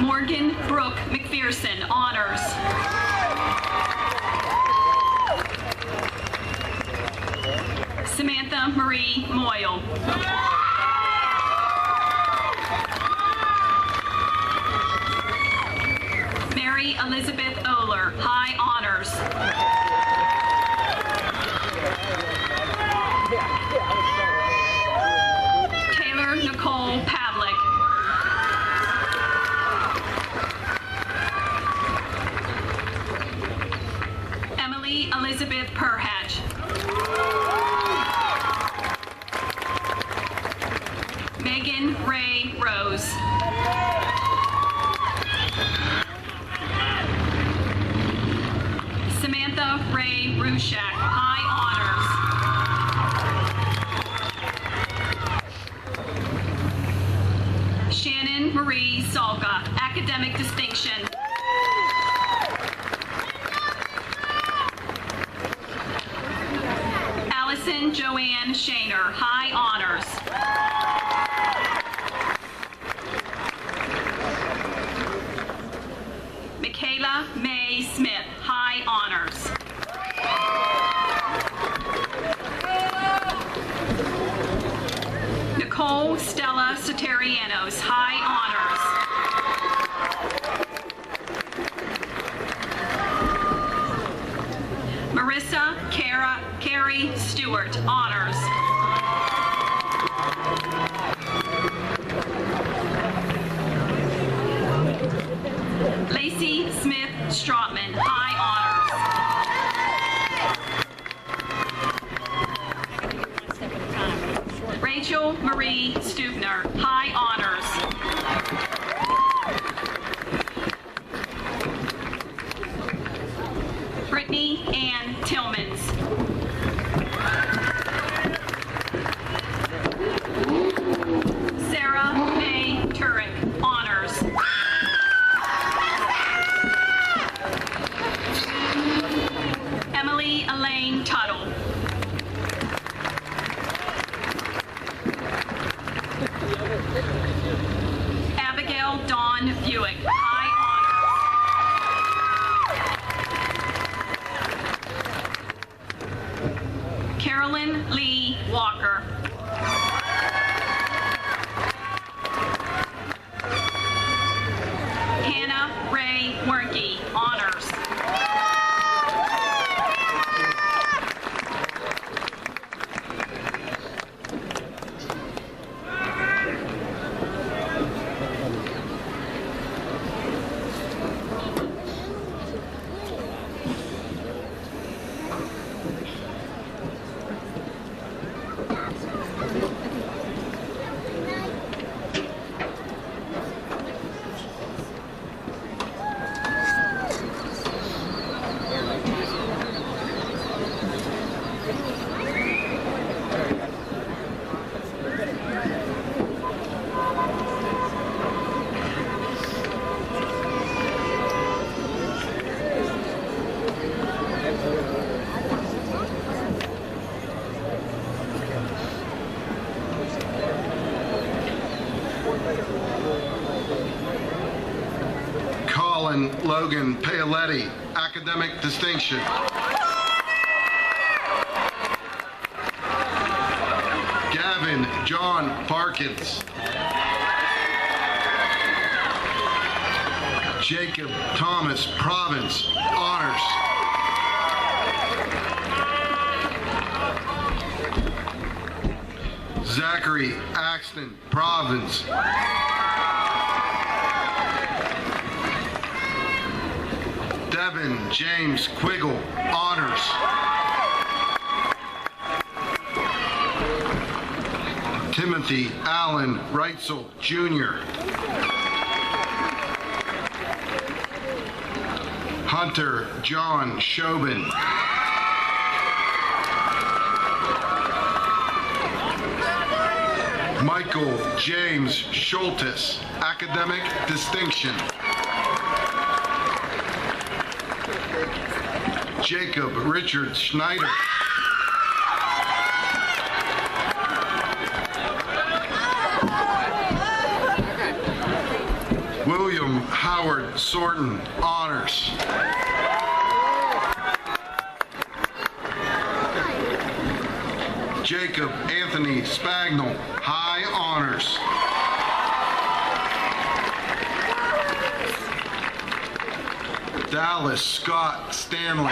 Morgan Brooke McPherson, honors. Samantha Marie Moyle. Mary Elizabeth Oler, high honors. Taylor Nicole Pavlik. Emily Elizabeth Perhatch. Megan Ray Rose. Samantha Ray Rushak, high honors. Shannon Marie Salka, academic distinction. Allison Joanne Shaner, high honors. Michaela May Smith, high honors. Nicole Stella Soterianos, high honors. Marissa Carrie Stewart, honors. Lacey Smith Stratman, high honors. Rachel Marie Stubner, high honors. Brittany Ann Tillmans. Sarah May Turek, honors. Emily Elaine Tuttle. Abigail Dawn Buick, high honors. Carolyn Lee Walker. Hannah Ray Wernke, honors. Colin Logan Paoletti, academic distinction. Gavin John Parkins. Jacob Thomas Province, honors. Zachary Axton Province. Devin James Quiggle, honors. Timothy Allen Reitzel, Jr. Hunter John Shobin. Michael James Schultes, academic distinction. Jacob Richard Schneider. William Howard Sorton, honors. Jacob Anthony Spagnol, high honors. Dallas Scott Stanley.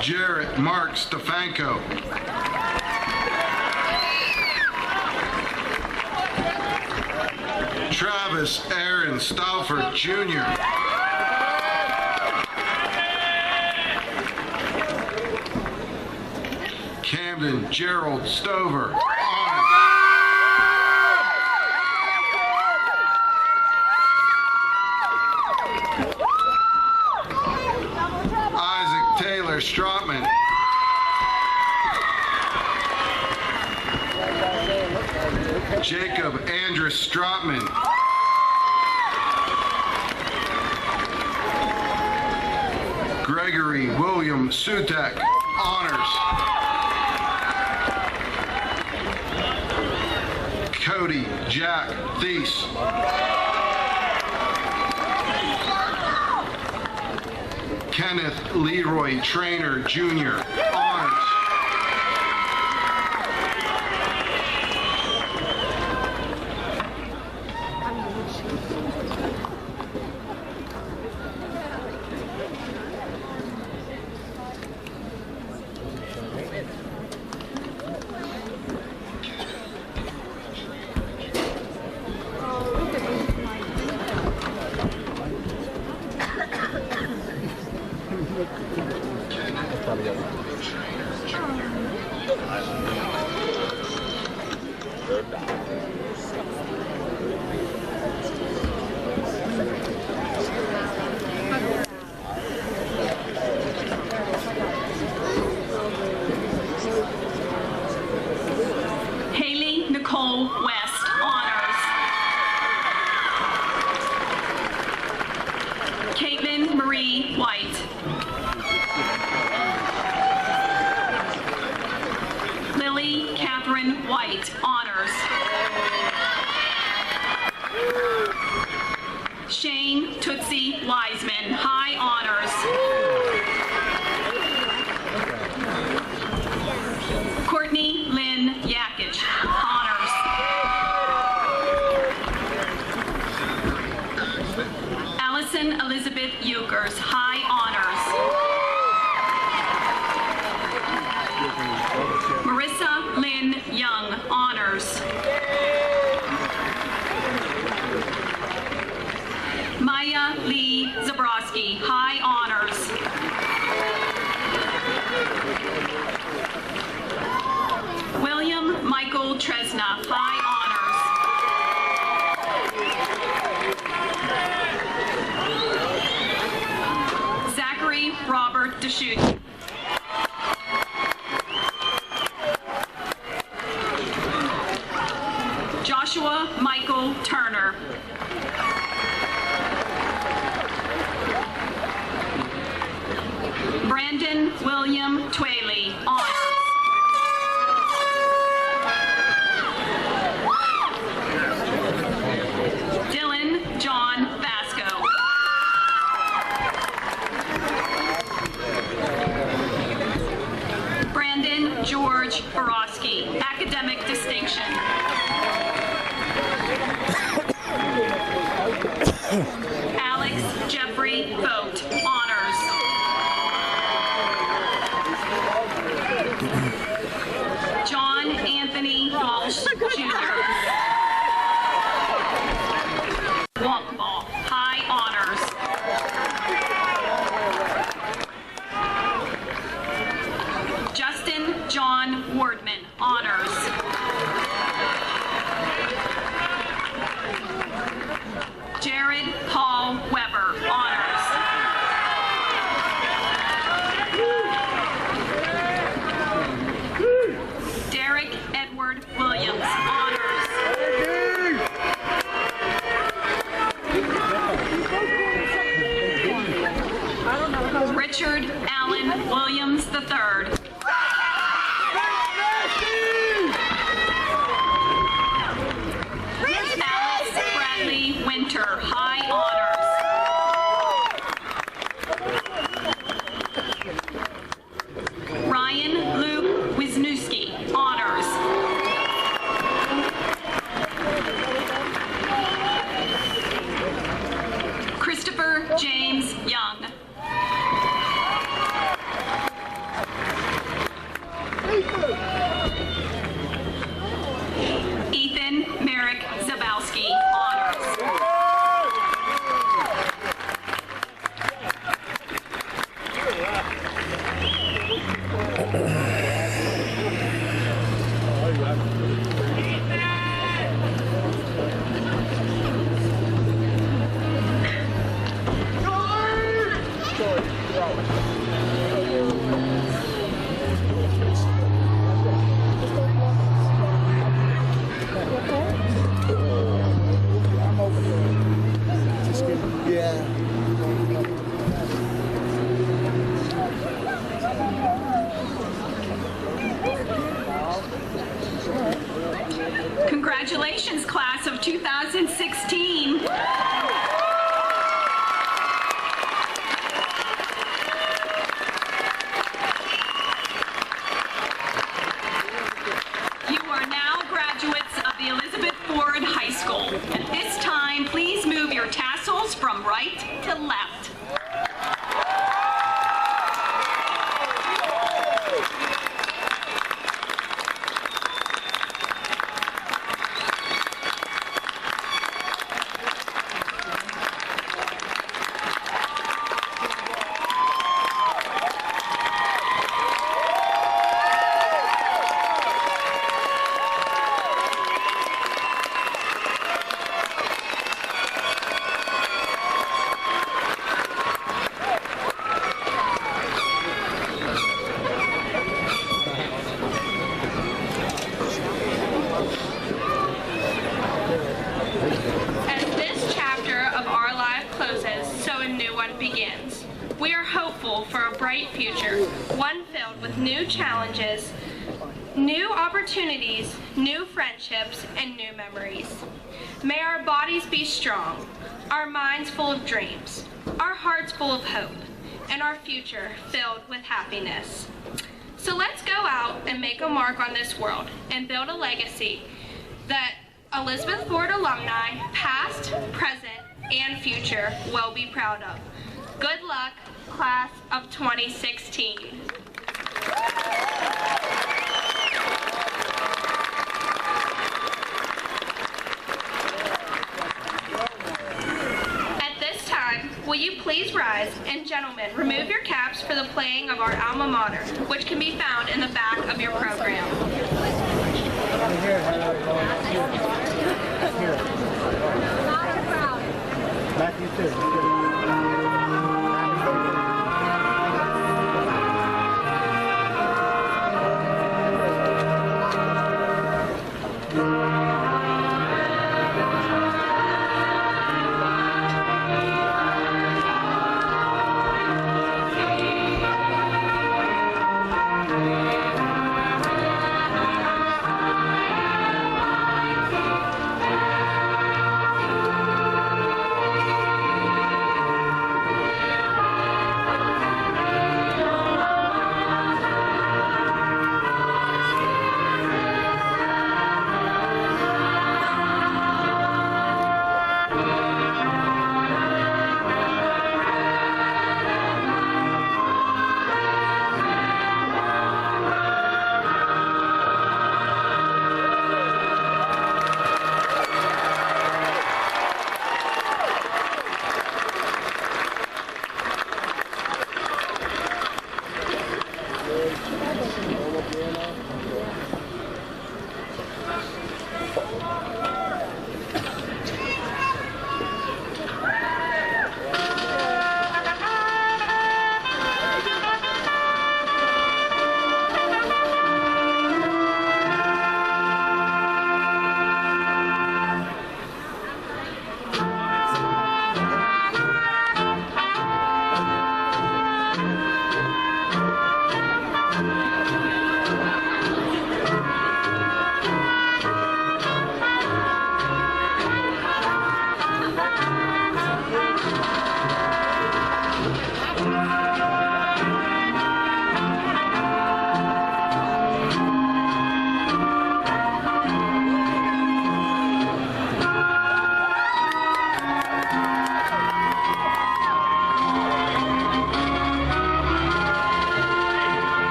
Jarrett Mark Stefanko. Travis Aaron Stauffer, Jr. Camden Gerald Stover, honors. Isaac Taylor Strotman. Jacob Andrus Strotman. Gregory William Sutek, honors. Cody Jack Thies. Kenneth Leroy Trainer, Jr., honors. Haley Nicole West, honors. Caitlin Marie White. Lily Catherine White, honors. Shane Tootsie Wiseman, high honors. Courtney Lynn Yakich, honors. Allison Elizabeth Ukers, high honors. Marissa Lynn Young, honors. Maya Lee Zabrowski, high honors. William Michael Tresna, high honors. Zachary Robert Deschutes. Joshua Michael Turner. Brandon William Twaley, honors. academic distinction. Alex Jeffrey Vogt, honors. John Anthony Walsh, Jr. Won't high honors. Justin John Wardman, honors. Jared Paul Weber, honors. Derek Edward Williams, honors. Richard Allen Williams III. Alex Bradley Winter, high honors. Ryan Luke Wisniewski, honors. Christopher James Young. Ethan Merrick Zabowski, honors. Congratulations, class of 2016. You are now graduates of the Elizabeth Ford High School. At this time, please move your tassels from right to left. As this chapter of our life closes, so a new one begins. We are hopeful for a bright future, one filled with new challenges, new opportunities, new friendships, and new memories. May our bodies be strong, our minds full of dreams, our hearts full of hope, and our future filled with happiness. So let's go out and make a mark on this world and build a legacy that Elizabeth Ford alumni, past, present, and future, will be proud of. Good luck, class of 2016. At this time, will you please rise, and gentlemen, remove your caps for the playing of our alma mater, which can be found in the back of your program. Matthew 2.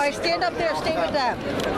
right, stand up there, stay with them.